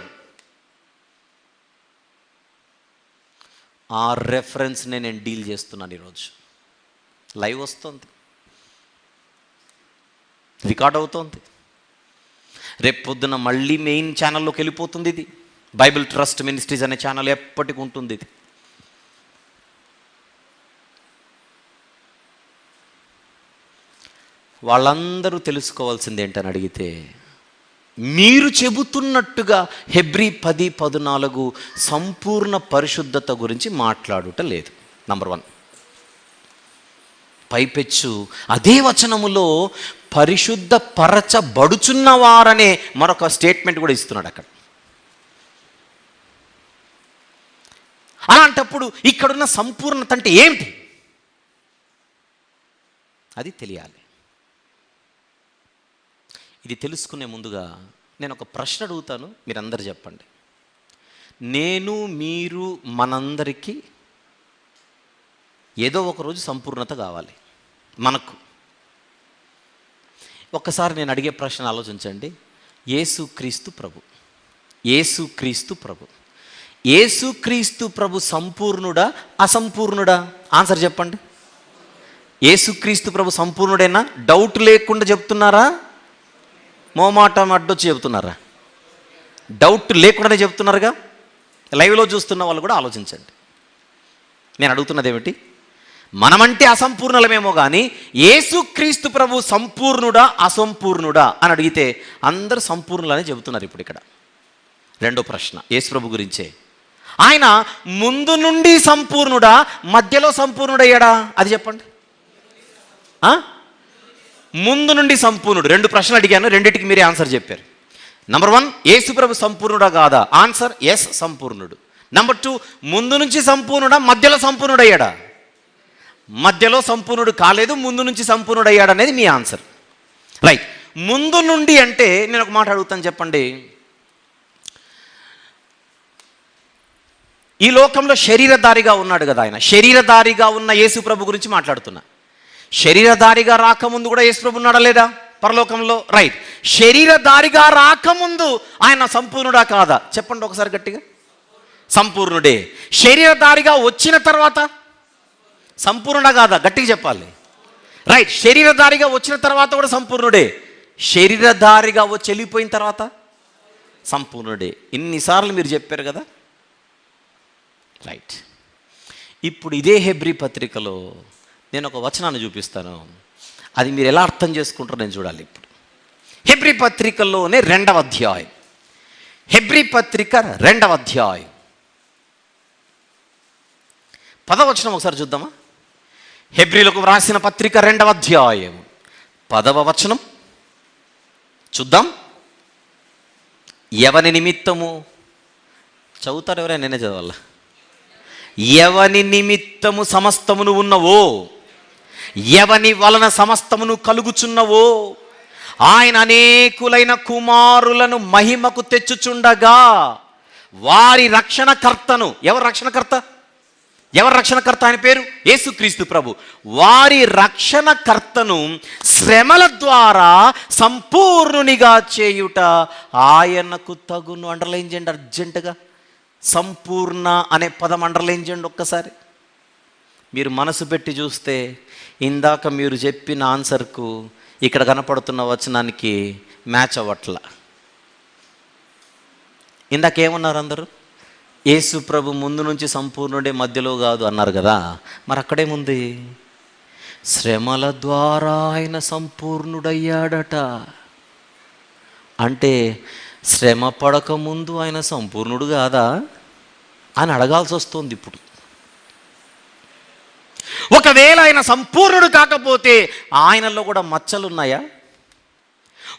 ఆ రెఫరెన్స్నే నేను డీల్ చేస్తున్నాను. ఈరోజు లైవ్ వస్తుంది, రికార్డ్ అవుతుంది, రేపు పొద్దున మళ్ళీ మెయిన్ ఛానల్లోకి వెళ్ళిపోతుంది. ఇది బైబిల్ ట్రస్ట్ మినిస్ట్రీస్ అనే ఛానల్ ఎప్పటికి ఉంటుంది. ఇది వాళ్ళందరూ తెలుసుకోవాల్సింది ఏంటని అడిగితే, మీరు చెబుతున్నట్టుగా హెబ్రీ 10:14 సంపూర్ణ పరిశుద్ధత గురించి మాట్లాడుట లేదు. నంబర్ 1. పైపెచ్చు అదే వచనములో పరిశుద్ధ పరచబడుచున్నవారనే మరొక స్టేట్మెంట్ కూడా ఇస్తున్నాడు అక్కడ. అలాంటప్పుడు ఇక్కడున్న సంపూర్ణత అంటే ఏమిటి? అది తెలియాలి. ఇది తెలుసుకునే ముందుగా నేను ఒక ప్రశ్న అడుగుతాను, మీరందరూ చెప్పండి. నేను, మీరు, మనందరికీ ఏదో ఒకరోజు సంపూర్ణత కావాలి మనకు. ఒక్కసారి నేను అడిగే ప్రశ్న ఆలోచించండి. యేసుక్రీస్తు ప్రభు సంపూర్ణుడా, అసంపూర్ణుడా? ఆన్సర్ చెప్పండి. యేసుక్రీస్తు ప్రభు సంపూర్ణుడేనా? డౌట్ లేకుండా చెప్తున్నారా? మోమాటం అడ్డొచ్చి చెబుతున్నారా? డౌట్ లేకుండానే చెప్తున్నారుగా. లైవ్లో చూస్తున్న వాళ్ళు కూడా ఆలోచించండి. నేను అడుగుతున్నది ఏమిటి? మనమంటే అసంపూర్ణలమేమో కానీ యేసుక్రీస్తు ప్రభు సంపూర్ణుడా, అసంపూర్ణుడా అని అడిగితే అందరూ సంపూర్ణులనే చెబుతున్నారు. ఇప్పుడు ఇక్కడ రెండో ప్రశ్న యేసు ప్రభు గురించే. ఆయన ముందు నుండి సంపూర్ణుడా, మధ్యలో సంపూర్ణుడయ్యాడా? అది చెప్పండి. ముందు నుండి సంపూర్ణుడు. 2 ప్రశ్నలు అడిగాను, రెండింటికి మీరే ఆన్సర్ చెప్పారు. నంబర్ 1, యేసు ప్రభు సంపూర్ణుడా కాదా? Answer yes, సంపూర్ణుడు. నంబర్ 2, ముందు నుంచి సంపూర్ణుడా, మధ్యలో సంపూర్ణుడయ్యాడా? మధ్యలో సంపూర్ణుడు కాలేదు, ముందు నుంచి సంపూర్ణుడయ్యాడు అనేది మీ ఆన్సర్. రైట్. ముందు నుండి అంటే నేను ఒక మాట అడుగుతాను, చెప్పండి. ఈ లోకంలో శరీరధారిగా ఉన్నాడు కదా ఆయన. శరీరధారిగా ఉన్న యేసు ప్రభు గురించి మాట్లాడుతున్నా. శరీరధారిగా రాకముందు కూడా యేసు ప్రభు ఉన్నాడా లేదా పరలోకంలో? రైట్. శరీరధారిగా రాకముందు ఆయన సంపూర్ణుడా కాదా? చెప్పండి ఒకసారి గట్టిగా. సంపూర్ణుడే. శరీరధారిగా వచ్చిన తర్వాత సంపూర్ణ కాదా? గట్టిగా చెప్పాలి. రైట్. శరీరధారిగా వచ్చిన తర్వాత కూడా సంపూర్ణుడే. శరీరధారిగా వచ్చి వెళ్ళిపోయిన తర్వాత సంపూర్ణుడే. ఇన్నిసార్లు మీరు చెప్పారు కదా. రైట్. ఇప్పుడు ఇదే హెబ్రీ పత్రికలో నేను ఒక వచనాన్ని చూపిస్తాను. అది మీరు ఎలా అర్థం చేసుకుంటారో నేను చూడాలి. ఇప్పుడు హెబ్రీ పత్రికలోనే 2వ అధ్యాయం. హెబ్రీ పత్రిక 2వ అధ్యాయం 10వ వచనం ఒకసారి చూద్దామా? హెబ్రీలకు వ్రాసిన పత్రిక 2వ అధ్యాయం 10వ వచనం చూద్దాం. ఎవని నిమిత్తము, చదువుతారు ఎవరైనా? నేనే చదవాల. ఎవని నిమిత్తము సమస్తమును ఉన్నవో, ఎవని వలన సమస్తమును కలుగుచున్నవో, ఆయన అనేకులైన కుమారులను మహిమకు తెచ్చుచుండగా వారి రక్షణకర్తను, ఎవరు రక్షణకర్త? ఆయన పేరు యేసుక్రీస్తు ప్రభు. వారి రక్షణకర్తను శ్రమల ద్వారా సంపూర్ణునిగా చేయుట ఆయనకు తగును. అండర్లైన్ చేయండి అర్జెంటుగా. సంపూర్ణ అనే పదం అండర్లైన్ చేయండి ఒక్కసారి. మీరు మనసు పెట్టి చూస్తే ఇందాక మీరు చెప్పిన ఆన్సర్కు ఇక్కడ కనపడుతున్న వచనానికి మ్యాచ్ అవ్వట్ల. ఇందాకేమన్నారు అందరూ? యేసు ప్రభు ముందు నుంచి సంపూర్ణుడే, మధ్యలో కాదు అన్నారు కదా. మరి అక్కడేముంది? శ్రమల ద్వారా ఆయన సంపూర్ణుడయ్యాడట. అంటే శ్రమ పడక ముందు ఆయన సంపూర్ణుడు కాదా అని అడగాల్సి వస్తుంది ఇప్పుడు. ఒకవేళ ఆయన సంపూర్ణుడు కాకపోతే ఆయనలో కూడా మచ్చలున్నాయా?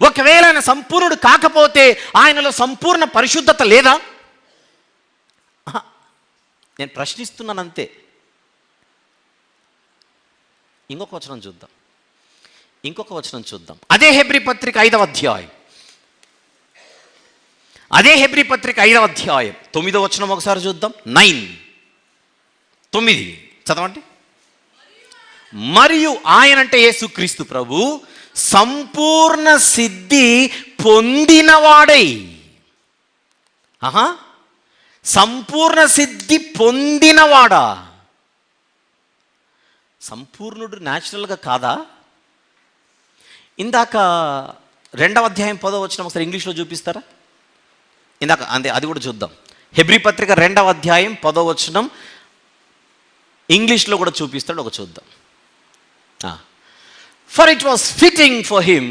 ఒకవేళ ఆయన సంపూర్ణుడు కాకపోతే ఆయనలో సంపూర్ణ పరిశుద్ధత లేదా? నేను ప్రశ్నిస్తున్నాను అంతే. ఇంకొక వచనం చూద్దాం. అదే హెబ్రీ పత్రిక 5వ అధ్యాయం, 9వ వచనం ఒకసారి చూద్దాం. 9 చదవండి. మరియు ఆయన అంటే యేసుక్రీస్తు ప్రభు సంపూర్ణ సిద్ధి పొందినవాడై, సంపూర్ణ సిద్ధి పొందినవాడా? సంపూర్ణుడు న్యాచురల్గా కాదా? ఇందాక 2వ అధ్యాయం 10వ వచనం ఒకసారి ఇంగ్లీష్లో చూపిస్తారా? ఇందాక అంతే, అది కూడా చూద్దాం. హెబ్రీ పత్రిక 2వ అధ్యాయం 10వ వచనం ఇంగ్లీష్లో కూడా చూపిస్తాడు, ఒక చూద్దాం. For it was fitting for him,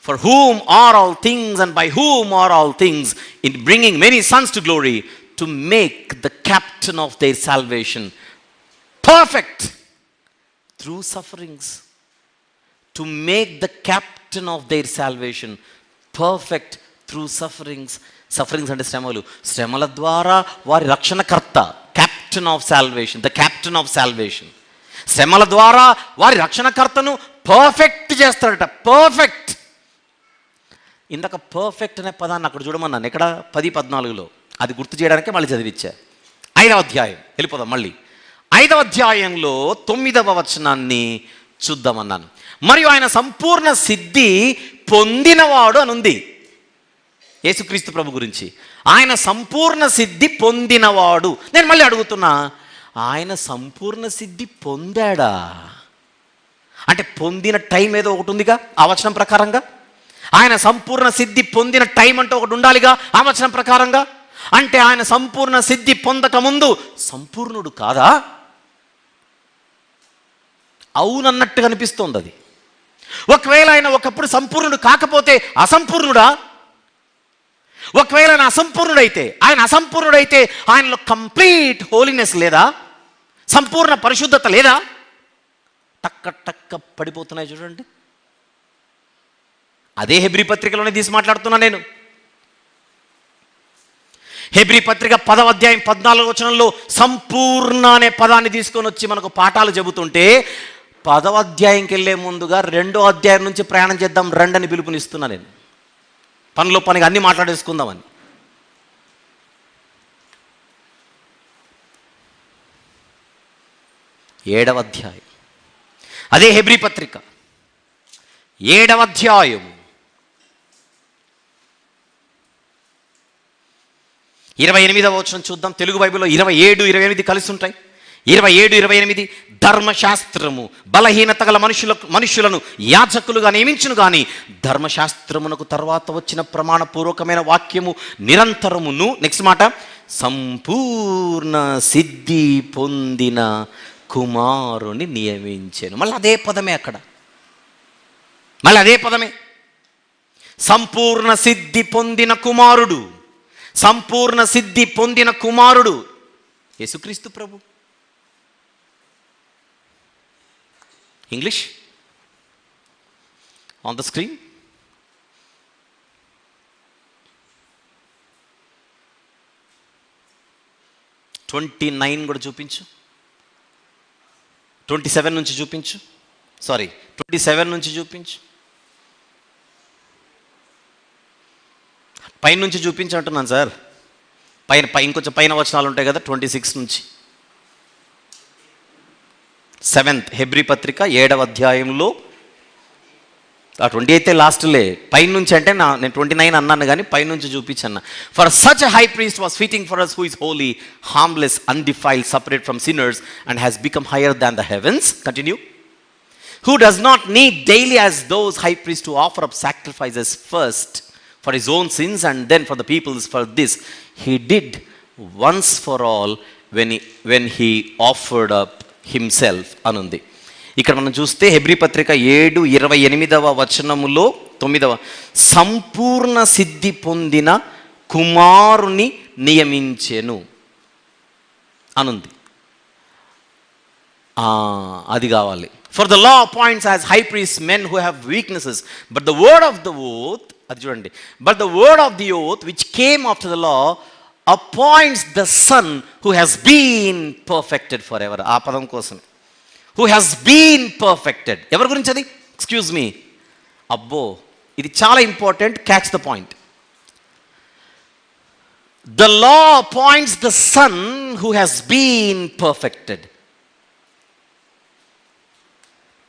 for whom are all things and by whom are all things, in bringing many sons to glory, to make the captain of their salvation perfect through sufferings. To make the captain of their salvation perfect through sufferings. Sufferings అంటే శ్రమలు. శ్రమల ద్వారా వారి రక్షణకర్త, captain of salvation, the captain of salvation. శ్రమల ద్వారా వారి రక్షణకర్తను పర్ఫెక్ట్ చేస్తాడట. పర్ఫెక్ట్. ఇందాక పర్ఫెక్ట్ అనే పదాన్ని అక్కడ చూడమన్నాను. ఎక్కడ? 10:14లో. అది గుర్తు చేయడానికే మళ్ళీ చదివించా. 5వ అధ్యాయం వెళ్ళిపోదాం మళ్ళీ. 5వ అధ్యాయంలో 9వ వచనాన్ని చూద్దామన్నాను. మరియు ఆయన సంపూర్ణ సిద్ధి పొందినవాడు అని ఉంది యేసుక్రీస్తు ప్రభు గురించి. ఆయన సంపూర్ణ సిద్ధి పొందినవాడు. నేను మళ్ళీ అడుగుతున్నా, ఆయన సంపూర్ణ సిద్ధి పొందాడా? అంటే పొందిన టైం ఏదో ఒకటి ఉందిగా ఆ వచనం ప్రకారంగా. ఆయన సంపూర్ణ సిద్ధి పొందిన టైం అంటే ఒకటి ఉండాలిగా ఆ వచనం ప్రకారంగా. అంటే ఆయన సంపూర్ణ సిద్ధి పొందక ముందు సంపూర్ణుడు కాదా? అవునన్నట్టుగా అనిపిస్తోంది అది. ఒకవేళ ఆయన ఒకప్పుడు సంపూర్ణుడు కాకపోతే అసంపూర్ణుడా? ఒకవేళ ఆయన అసంపూర్ణుడైతే ఆయనలో కంప్లీట్ హోలీనెస్ లేదా? సంపూర్ణ పరిశుద్ధత లేదా? టక్క పడిపోతున్నాయి చూడండి. అదే హెబ్రీ పత్రికలోనే తీసి మాట్లాడుతున్నా నేను. హెబ్రీ పత్రిక 10వ అధ్యాయం 14వ వచనంలో సంపూర్ణ అనే పదాన్ని తీసుకొని వచ్చి మనకు పాఠాలు చెబుతుంటే 10వ అధ్యాయంకి వెళ్ళే ముందుగా 2వ అధ్యాయం నుంచి ప్రయాణం చేద్దాం రండి అని పిలుపునిస్తున్నా నేను. పనిలో పనిగా అన్నీ మాట్లాడేసుకుందామని. 7వ అధ్యాయం అదే హెబ్రీ పత్రిక 7వ అధ్యాయం 28వ వచనం చూద్దాం. తెలుగు బైబిల్లో 27, 28 కలిసి ఉంటాయి. 27, 28 ధర్మశాస్త్రము బలహీనత గల మనుషులను యాజకులుగా నియమించును కానీ ధర్మశాస్త్రమునకు తర్వాత వచ్చిన ప్రమాణపూర్వకమైన వాక్యము నిరంతరమును, నెక్స్ట్ మాట, సంపూర్ణ సిద్ధి పొందిన కుమారుని నియమించాను. మళ్ళీ అదే పదమే అక్కడ, మళ్ళీ అదే పదమే. సంపూర్ణ సిద్ధి పొందిన కుమారుడు, సంపూర్ణ సిద్ధి పొందిన కుమారుడు యేసుక్రీస్తు ప్రభు. English on the screen. Twenty 29 కూడా చూపించు. 27 నుంచి చూపించు. 27 నుంచి చూపించు. పైన నుంచి చూపించు అంటున్నాను సార్. ఇంకొంచెం పైన వచనాలు ఉంటాయి కదా, 26 నుంచి. 7th హెబ్రీ పత్రిక 7వ అధ్యాయంలో 20 అయితే లాస్ట్లే. పైన నుంచి అంటే నేను 29 అన్నాను కానీ పైనుంచి చూపించన్నా. For such high priest was fitting for us who is holy, harmless, undefiled, separate from sinners, and has become higher than the heavens. Continue. Who does not need daily as those high priests to offer up sacrifices first for his own sins and then for the people's. For this he did once for all when he offered up himself అనుంది. ఇక్కడ మనం చూస్తే హెబ్రీ పత్రిక 7:28 వచనములో 9వ సంపూర్ణ సిద్ధి పొందిన కుమారుని నియమించెను అనుంది. అది కావాలి. For the law appoints as high priest men who have weaknesses but the word of the oath, అది చూడండి, but the word of the oath which came after the law appoints the son who has been perfected for ever. ఆ పదం కోసం who has been perfected. ఎవరి గురించి అది? ఎక్స్క్యూజ్ మీ, అబ్బో ఇది చాలా important. Catch the point. The law appoints the son who has been perfected.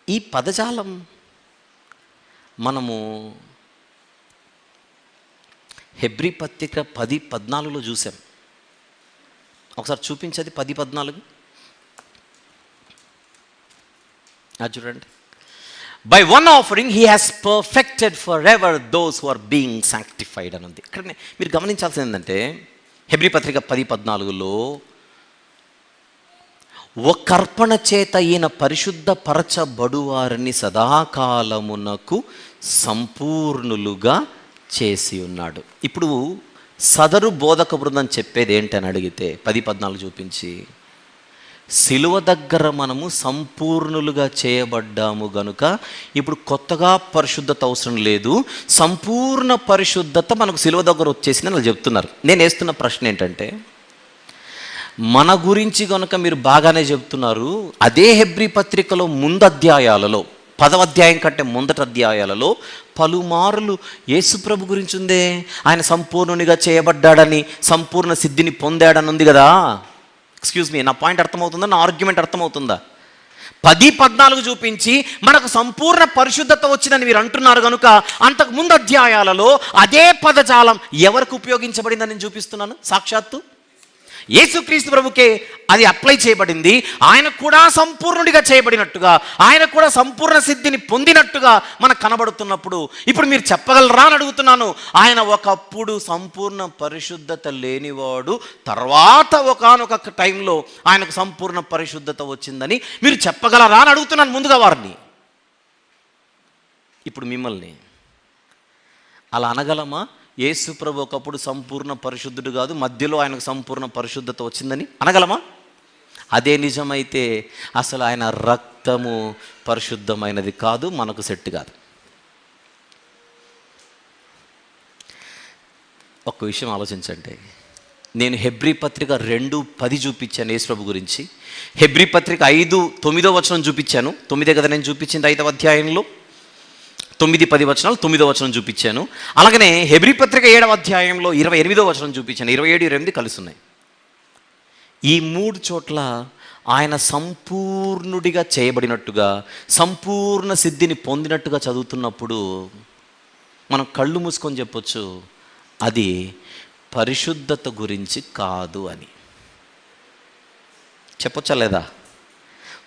ఈ పదజాలం మనము హెబ్రీ పత్రిక 10:14 చూసాం. ఒకసారి చూపించది 10:14. అది చూడండి. By one offering he has perfected for ever those who are being sanctified అని ఉంది. ఇక్కడ మీరు గమనించాల్సింది ఏంటంటే హెబ్రీ పత్రిక 10:14లో ఒక అర్పణ చేత ఈయన పరిశుద్ధ పరచబడువారిని సదాకాలమునకు సంపూర్ణులుగా చేసి ఉన్నాడు. ఇప్పుడు సదరు బోధక బృందం చెప్పేది ఏంటని అడిగితే 10:14 చూపించి, సిలువ దగ్గర మనము సంపూర్ణులుగా చేయబడ్డాము గనుక ఇప్పుడు కొత్తగా పరిశుద్ధత అవసరం లేదు, సంపూర్ణ పరిశుద్ధత మనకు సిలువ దగ్గర వచ్చేసిందని వాళ్ళు చెప్తున్నారు. నేను వేస్తున్న ప్రశ్న ఏంటంటే, మన గురించి కనుక మీరు బాగానే చెప్తున్నారు, అదే హెబ్రీ పత్రికలో ముందు అధ్యాయాలలో 10వ అధ్యాయం కంటే ముందటి అధ్యాయాలలో పలుమారులు యేసుప్రభు గురించి ఉందే. ఆయన సంపూర్ణునిగా చేయబడ్డాడని, సంపూర్ణ సిద్ధిని పొందాడని ఉంది కదా. ఎక్స్క్యూజ్ మీ, నా పాయింట్ అర్థమవుతుందా? నా ఆర్గ్యుమెంట్ అర్థమవుతుందా? 10:14 చూపించి మనకు సంపూర్ణ పరిశుద్ధత వచ్చిందని మీరు అంటున్నారు కనుక అంతకు ముందు అధ్యాయాలలో అదే పదజాలం ఎవరికి ఉపయోగించబడిందని నేను చూపిస్తున్నాను. సాక్షాత్తు యేసుక్రీస్తు ప్రభుకే అది అప్లై చేయబడింది. ఆయన కూడా సంపూర్ణుడిగా చేయబడినట్టుగా, ఆయన కూడా సంపూర్ణ సిద్ధిని పొందినట్టుగా మనకు కనబడుతున్నప్పుడు ఇప్పుడు మీరు చెప్పగలరా అని అడుగుతున్నాను. ఆయన ఒకప్పుడు సంపూర్ణ పరిశుద్ధత లేనివాడు, తర్వాత ఒకానొక టైంలో ఆయనకు సంపూర్ణ పరిశుద్ధత వచ్చిందని మీరు చెప్పగలరా అని అడుగుతున్నాను ముందుగా వారిని. ఇప్పుడు మిమ్మల్ని అలా అనగలమా? యేసు ప్రభు ఒకప్పుడు సంపూర్ణ పరిశుద్ధుడు కాదు, మధ్యలో ఆయనకు సంపూర్ణ పరిశుద్ధత వచ్చిందని అనగలమా? అదే నిజమైతే అసలు ఆయన రక్తము పరిశుద్ధమైనది కాదు, మనకు సెట్ కాదు. ఒక్క విషయం ఆలోచించండి. నేను హెబ్రీ పత్రిక 2:10 చూపించాను యేసు ప్రభు గురించి. హెబ్రీ పత్రిక 5:9 వచనం చూపించాను. 9 కదా నేను చూపించింది 5వ అధ్యాయంలో. 9-10 వచనాలు, 9వ వచనం చూపించాను. అలాగనే హెబ్రీ పత్రిక 7వ అధ్యాయంలో 28వ వచనం చూపించాను. 27-28 కలిసి ఉన్నాయి. ఈ 3 చోట్ల ఆయన సంపూర్ణుడిగా చేయబడినట్టుగా, సంపూర్ణ సిద్ధిని పొందినట్టుగా చదువుతున్నప్పుడు మనం కళ్ళు మూసుకొని చెప్పొచ్చు, అది పరిశుద్ధత గురించి కాదు అని. చెప్పొచ్చా లేదా?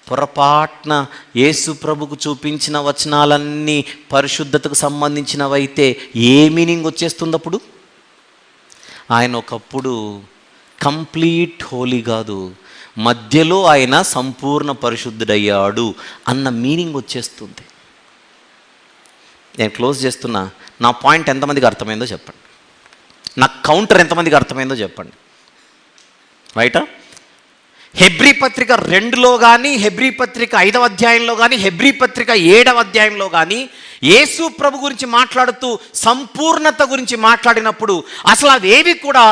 పొరపాటున యేసు ప్రభుకు చూపించిన వచనాలన్నీ పరిశుద్ధతకు సంబంధించినవైతే ఏ మీనింగ్ వచ్చేస్తుంది అప్పుడు? ఆయన ఒకప్పుడు కంప్లీట్ హోలీ కాదు, మధ్యలో ఆయన సంపూర్ణ పరిశుద్ధుడయ్యాడు అన్న మీనింగ్ వచ్చేస్తుంది. నేను క్లోజ్ చేస్తున్నా. నా పాయింట్ ఎంతమందికి అర్థమైందో చెప్పండి. నా కౌంటర్ ఎంతమందికి అర్థమైందో చెప్పండి. రైటా? హెబ్రీ పత్రిక 2లో కానీ, హెబ్రీ పత్రిక 5వ అధ్యాయంలో కానీ, హెబ్రీ పత్రిక 7వ అధ్యాయంలో కానీ యేసు ప్రభు గురించి మాట్లాడుతూ సంపూర్ణత గురించి మాట్లాడినప్పుడు అసలు అవేవి కూడా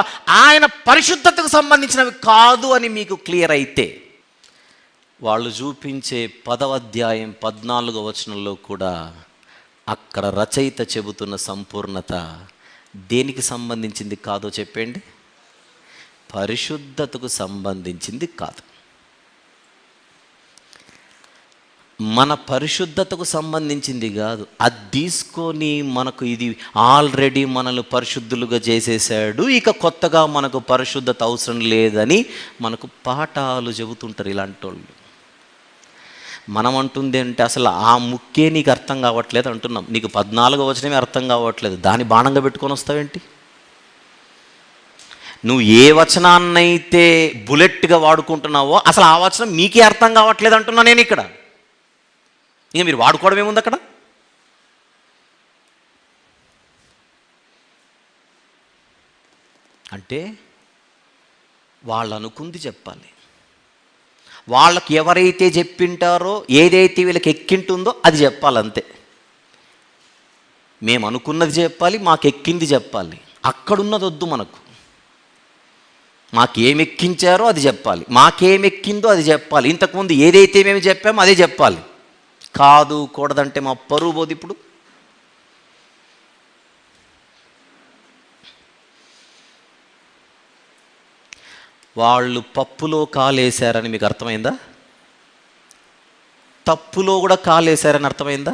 ఆయన పరిశుద్ధతకు సంబంధించినవి కాదు అని మీకు క్లియర్ అయితే, వాళ్ళు చూపించే 10వ అధ్యాయం 14వ వచనంలో కూడా అక్కడ రచయిత చెబుతున్న సంపూర్ణత దేనికి సంబంధించింది కాదో చెప్పండి. పరిశుద్ధతకు సంబంధించింది కాదు. మన పరిశుద్ధతకు సంబంధించింది కాదు. అది తీసుకొని మనకు ఇది ఆల్రెడీ మనల్ని పరిశుద్ధులుగా చేసేసాడు, ఇక కొత్తగా మనకు పరిశుద్ధత అవసరం లేదని మనకు పాఠాలు చెబుతుంటారు ఇలాంటి వాళ్ళు. మనం అంటుంది అంటే అసలు ఆ ముక్కే నీకు అర్థం కావట్లేదు అంటున్నాం. నీకు 14వ వచనమే అర్థం కావట్లేదు, దాన్ని బాణంగా పెట్టుకొని వస్తావేంటి? నువ్వు ఏ వచనాన్నైతే బుల్లెట్గా వాడుకుంటున్నావో అసలు ఆ వచనం మీకే అర్థం కావట్లేదు అంటున్నా నేను ఇక్కడ. ఇక మీరు వాడుకోవడం ఏముంది అక్కడ? అంటే వాళ్ళు అనుకుంది చెప్పాలి. వాళ్ళకి ఎవరైతే చెప్పింటారో, ఏదైతే వీళ్ళకి ఎక్కింటుందో అది చెప్పాలంతే. మేము అనుకున్నది చెప్పాలి, మాకు ఎక్కింది చెప్పాలి. అక్కడున్నది వద్దు మనకు. మాకేమెక్కించారో అది చెప్పాలి, మాకేమెక్కిందో అది చెప్పాలి. ఇంతకుముందు ఏదైతే మేము చెప్పామో అదే చెప్పాలి. కాదు కూడదంటే మా పరువు పోదు. ఇప్పుడు వాళ్ళు పప్పులో కాలేశారని మీకు అర్థమైందా? తప్పులో కూడా కాలేశారని అర్థమైందా?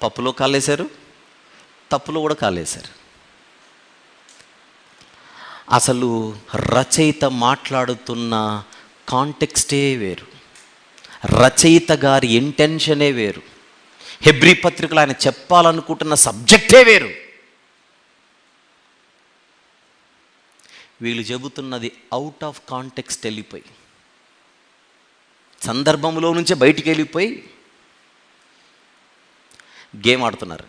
పప్పులో కాలేశారు, తప్పులో కూడా కాలేశారు. అసలు రచయిత మాట్లాడుతున్న కాంటెక్స్టే వేరు, రచయిత గారి ఇంటెన్షనే వేరు, హెబ్రీ పత్రికలో ఆయన చెప్పాలనుకుంటున్న సబ్జెక్టే వేరు. వీళ్ళు చెబుతున్నది అవుట్ ఆఫ్ కాంటెక్స్ట్ వెళ్ళిపోయి, సందర్భంలో నుంచే బయటికి వెళ్ళిపోయి గేమ్ ఆడుతున్నారు.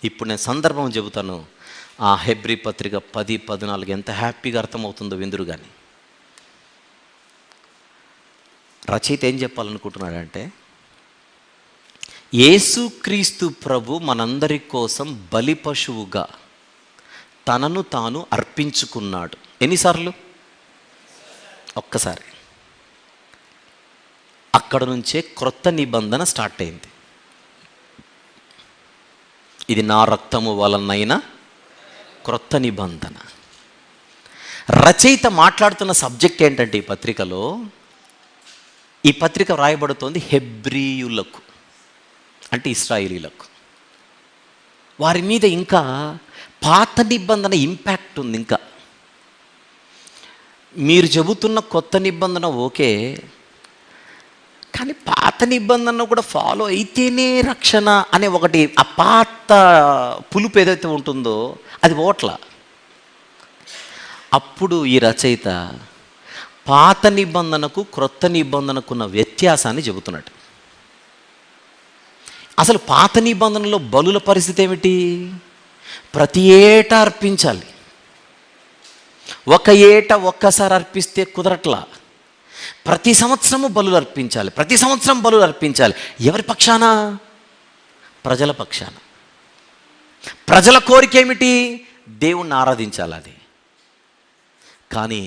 ఇప్పుడు నేను సందర్భం చెబుతాను. ఆ హెబ్రీ పత్రిక 10-14 ఎంత హ్యాపీగా అర్థమవుతుందో విందురు. కానీ రచయిత ఏం చెప్పాలనుకుంటున్నాడంటే, యేసుక్రీస్తు ప్రభు మనందరి కోసం బలి పశువుగా తనను తాను అర్పించుకున్నాడు. ఎన్నిసార్లు? ఒక్కసారి. అక్కడ నుంచే క్రొత్త నిబంధన స్టార్ట్ అయింది. ఇది నా రక్తము వలనైన క్రొత్త నిబంధన. రచయిత మాట్లాడుతున్న సబ్జెక్ట్ ఏంటంటే, ఈ పత్రిక వ్రాయబడుతోంది హెబ్రీయులకు, అంటే ఇశ్రాయేలీలకు. వారి మీద ఇంకా పాత నిబంధన ఇంపాక్ట్ ఉంది. ఇంకా మీరు చెబుతున్న కొత్త నిబంధన ఓకే, కానీ పాత నిబంధన కూడా ఫాలో అయితేనే రక్షణ అనే ఒకటి, ఆ పాత పులుపు ఏదైతే ఉంటుందో అది ఓట్ల. అప్పుడు ఈ రచయిత పాత నిబంధనకు క్రొత్త నిబంధనకున్న వ్యత్యాసాన్ని చెబుతున్నాడు. అసలు పాత నిబంధనలో బలుల పరిస్థితి ఏమిటి? ప్రతి ఏటా అర్పించాలి. ఒక ఏట ఒక్కసారి అర్పిస్తే కుదరట్లా. ప్రతి సంవత్సరము బలులు అర్పించాలి, ప్రతి సంవత్సరం బలులు అర్పించాలి. ఎవరి పక్షాన? ప్రజల పక్షాన. ప్రజల కోరిక ఏమిటి? దేవుణ్ణి ఆరాధించాలి. అది కానీ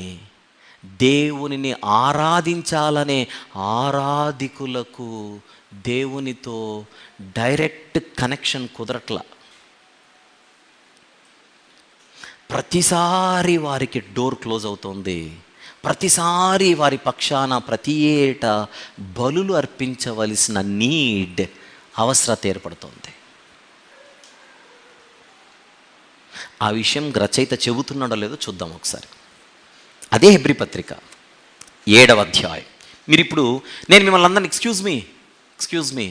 దేవునిని ఆరాధించాలనే ఆరాధికులకు దేవునితో డైరెక్ట్ కనెక్షన్ కుదరట్లా. ప్రతిసారి వారికి డోర్ క్లోజ్ అవుతుంది. ప్రతిసారి వారి పక్షాన ప్రతి ఏటా బలులు అర్పించవలసిన నీడ్, అవసరత ఏర్పడుతుంది. ఆ విషయం రచయిత చెబుతున్నాడో లేదో చూద్దాం ఒకసారి. అదే హెబ్రీ పత్రిక 7వ అధ్యాయం. మీరు ఇప్పుడు నేను మిమ్మల్ని అందరినీ ఎక్స్క్యూజ్ మీ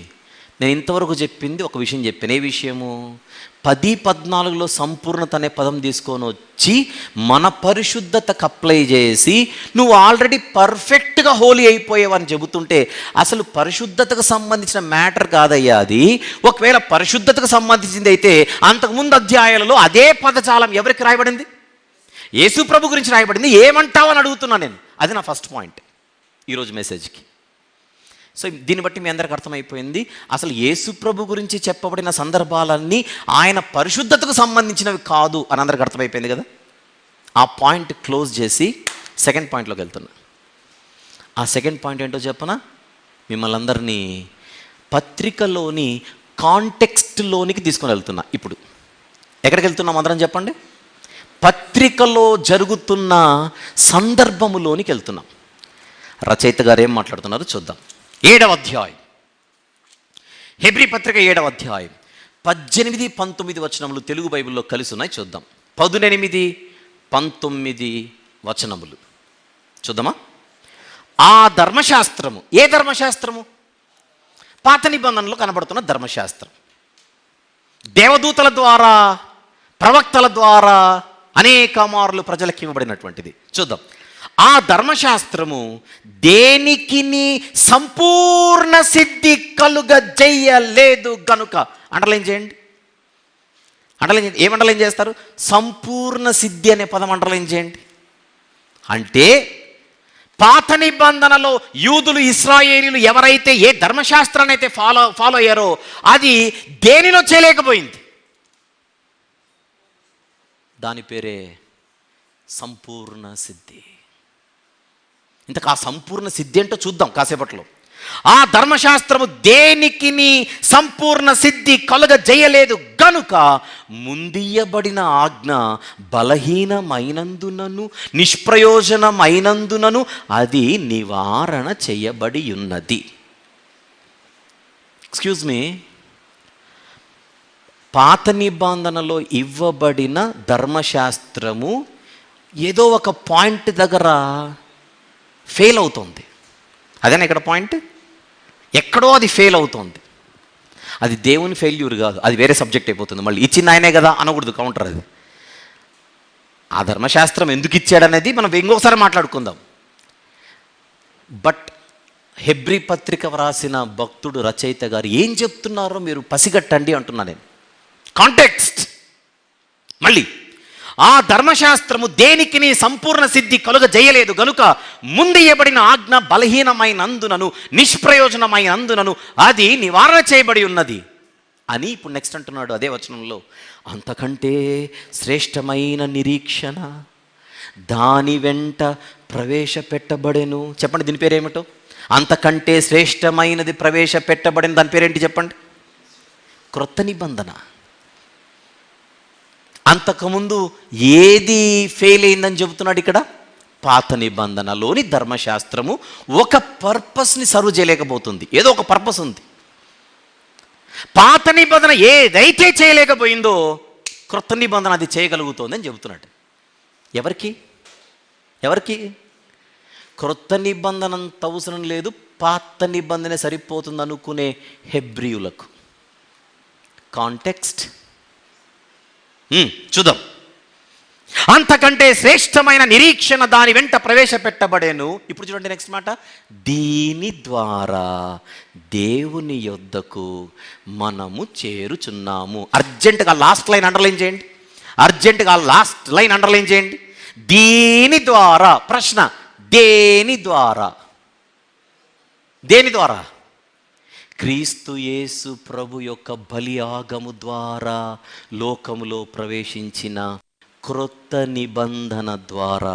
నేను ఇంతవరకు చెప్పింది ఒక విషయం చెప్పాను. ఏ విషయము? 10-14లో సంపూర్ణత అనే పదం తీసుకొని వచ్చి మన పరిశుద్ధతకు అప్లై చేసి నువ్వు ఆల్రెడీ పర్ఫెక్ట్గా హోలీ అయిపోయావని చెబుతుంటే అసలు పరిశుద్ధతకు సంబంధించిన మ్యాటర్ కాదయ్యా అది. ఒకవేళ పరిశుద్ధతకు సంబంధించింది అయితే అంతకుముందు అధ్యాయాలలో అదే పదజాలం ఎవరికి రాయబడింది? యేసు ప్రభు గురించి రాయబడింది, ఏమంటావు అని అడుగుతున్నా నేను. అది నా ఫస్ట్ పాయింట్ ఈరోజు మెసేజ్కి. సో దీన్ని బట్టి మీ అందరికి అర్థమైపోయింది, అసలు యేసు ప్రభు గురించి చెప్పబడిన సందర్భాలన్నీ ఆయన పరిశుద్ధతకు సంబంధించినవి కాదు అని అందరికి అర్థమైపోయింది కదా. ఆ పాయింట్ క్లోజ్ చేసి సెకండ్ పాయింట్లోకి వెళ్తున్నా. ఆ సెకండ్ పాయింట్ ఏంటో చెప్పనా, మిమ్మల్ని అందరినీ పత్రికలోని కాంటెక్స్ట్లోనికి తీసుకొని వెళ్తున్నా. ఇప్పుడు ఎక్కడికి వెళ్తున్నాం అందరం చెప్పండి? పత్రికలో జరుగుతున్న సందర్భములోనికి వెళ్తున్నాం. రచయిత గారు ఏం మాట్లాడుతున్నారో చూద్దాం. 7వ అధ్యాయం, హెబ్రీ పత్రిక 7వ అధ్యాయం 18, 19 వచనములు తెలుగు బైబిల్లో కలిసి ఉన్నాయి. చూద్దాం. 18, 19 వచనములు చూద్దామా. ఆ ధర్మశాస్త్రము, ఏ ధర్మశాస్త్రము? పాత నిబంధనలో కనబడుతున్న ధర్మశాస్త్రం, దేవదూతల ద్వారా ప్రవక్తల ద్వారా అనేక మార్లు ప్రజలకు ఇవ్వబడినటువంటిది. చూద్దాం. ఆ ధర్మశాస్త్రము దేనికిని సంపూర్ణ సిద్ధి కలుగజేయలేదు గనుక. అండర్లైన్ చేయండి, అండర్లైన్ చేయండి. ఏం అండర్లైన్ చేస్తారు? సంపూర్ణ సిద్ధి అనే పదం అండర్లైన్ చేయండి. అంటే పాత నిబంధనలో యూదులు, ఇశ్రాయేలీలు ఎవరైతే ఏ ధర్మశాస్త్రాన్ని అయితే ఫాలో అయ్యారో అది దేనిలో చేయలేకపోయింది. దాని పేరే సంపూర్ణ సిద్ధి. ఇంతకు ఆ సంపూర్ణ సిద్ధి ఏంటో చూద్దాం కాసేపట్లో. ఆ ధర్మశాస్త్రము దేనికిని సంపూర్ణ సిద్ధి కలుగజేయలేదు గనుక ముందియబడిన ఆజ్ఞ బలహీనమైనందునను నిష్ప్రయోజనమైనందునను అది నివారణ చేయబడి ఉన్నది. ఎక్స్క్యూజ్ మీ, పాత నిబంధనలో ఇవ్వబడిన ధర్మశాస్త్రము ఏదో ఒక పాయింట్ దగ్గర ఫెయిల్ అవుతుంది. అదేనా ఇక్కడ పాయింట్? ఎక్కడో అది ఫెయిల్ అవుతుంది. అది దేవుని ఫెయిల్యూర్ కాదు, అది వేరే సబ్జెక్ట్ అయిపోతుంది. మళ్ళీ ఇచ్చింది ఆయనే కదా అనకూడదు, కౌంటర్ అది. ఆ ధర్మశాస్త్రం ఎందుకు ఇచ్చాడనేది మనం ఇంకొకసారి మాట్లాడుకుందాం. బట్ హెబ్రీ పత్రిక వ్రాసిన భక్తుడు, రచయిత గారు ఏం చెప్తున్నారో మీరు పసిగట్టండి అంటున్నా నేను. కాంటెక్స్ట్ మళ్ళీ, ఆ ధర్మశాస్త్రము దేనికిని సంపూర్ణ సిద్ధి కలుగజేయలేదు గనుక ముందియబడిన ఆజ్ఞ బలహీనమైనందునను నిష్ప్రయోజనమైనందునను అది నివారణ చేయబడి ఉన్నది అని ఇప్పుడు నెక్స్ట్ అంటున్నాడు అదే వచనంలో. అంతకంటే శ్రేష్టమైన నిరీక్షణ దాని వెంట ప్రవేశపెట్టబడెను. చెప్పండి, దీని పేరేమిటో? అంతకంటే శ్రేష్టమైనది ప్రవేశపెట్టబడిన దాని పేరేంటి చెప్పండి? క్రొత్త నిబంధన. అంతకుముందు ఏది ఫెయిల్ అయిందని చెబుతున్నాడు ఇక్కడ? పాత నిబంధనలోని ధర్మశాస్త్రము ఒక పర్పస్ని సర్వ్ చేయలేకపోతుంది. ఏదో ఒక పర్పస్ ఉంది. పాత నిబంధన ఏదైతే చేయలేకపోయిందో క్రొత్త నిబంధన అది చేయగలుగుతోందని చెబుతున్నాడు. ఎవరికి? ఎవరికి? క్రొత్త నిబంధన అంత అవసరం లేదు, పాత నిబంధన సరిపోతుంది అనుకునే హెబ్రీయులకు. కాంటెక్స్ట్ చూద్దాం. అంతకంటే శ్రేష్టమైన నిరీక్షణ దాని వెంట ప్రవేశపెట్టబడేను. ఇప్పుడు చూడండి నెక్స్ట్ మాట. దీని ద్వారా దేవుని యొద్దకు మనము చేరుచున్నాము. అర్జెంటుగా లాస్ట్ లైన్ అండర్లైన్ చేయండి. అర్జెంటుగా లాస్ట్ లైన్ అండర్లైన్ చేయండి. దీని ద్వారా. ప్రశ్న, దేని ద్వారా? దేని ద్వారా? క్రీస్తు యేసు ప్రభు యొక్క బలియాగము ద్వారా లోకములో ప్రవేశించిన క్రొత్త నిబంధన ద్వారా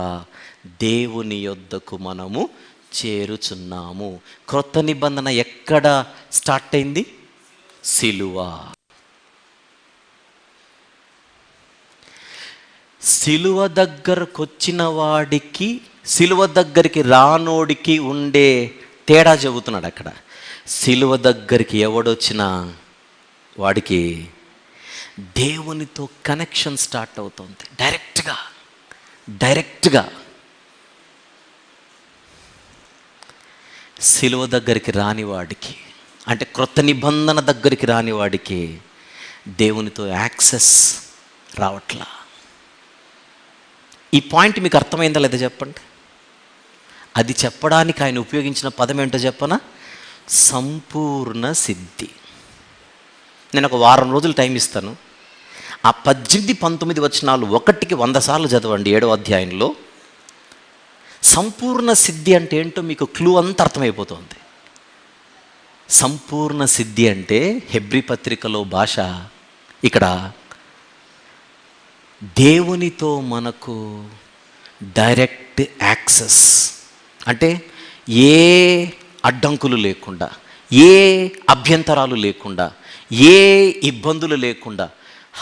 దేవుని యొద్దకు మనము చేరుచున్నాము. క్రొత్త నిబంధన ఎక్కడ స్టార్ట్ అయింది? సిలువ. సిలువ దగ్గరకు వచ్చిన వాడికి, సిలువ దగ్గరికి రానోడికి ఉండే తేడా చెబుతున్నాడు అక్కడ. సిలువ దగ్గరికి ఎవడొచ్చినా వాడికి దేవునితో కనెక్షన్ స్టార్ట్ అవుతుంది డైరెక్ట్గా. సిలువ దగ్గరికి రాని వాడికి, అంటే క్రొత్త నిబంధన దగ్గరికి రాని వాడికి దేవునితో యాక్సెస్ రావట్లా. ఈ పాయింట్ మీకు అర్థమైందా లేదా చెప్పండి? అది చెప్పడానికి ఆయన ఉపయోగించిన పదం ఏంటో చెప్పనా? సంపూర్ణ సిద్ధి. నేను ఒక వారం రోజులు టైం ఇస్తాను. ఆ 18, 19 వచనాలు ఒకటికి 100 సార్లు చదవండి 7వ అధ్యాయంలో. సంపూర్ణ సిద్ధి అంటే ఏంటో మీకు క్లూ అంతా అర్థమైపోతుంది. సంపూర్ణ సిద్ధి అంటే హెబ్రీ పత్రికలో భాష, ఇక్కడ దేవునితో మనకు డైరెక్ట్ యాక్సెస్, అంటే ఏ అడ్డంకులు లేకుండా, ఏ అభ్యంతరాలు లేకుండా, ఏ ఇబ్బందులు లేకుండా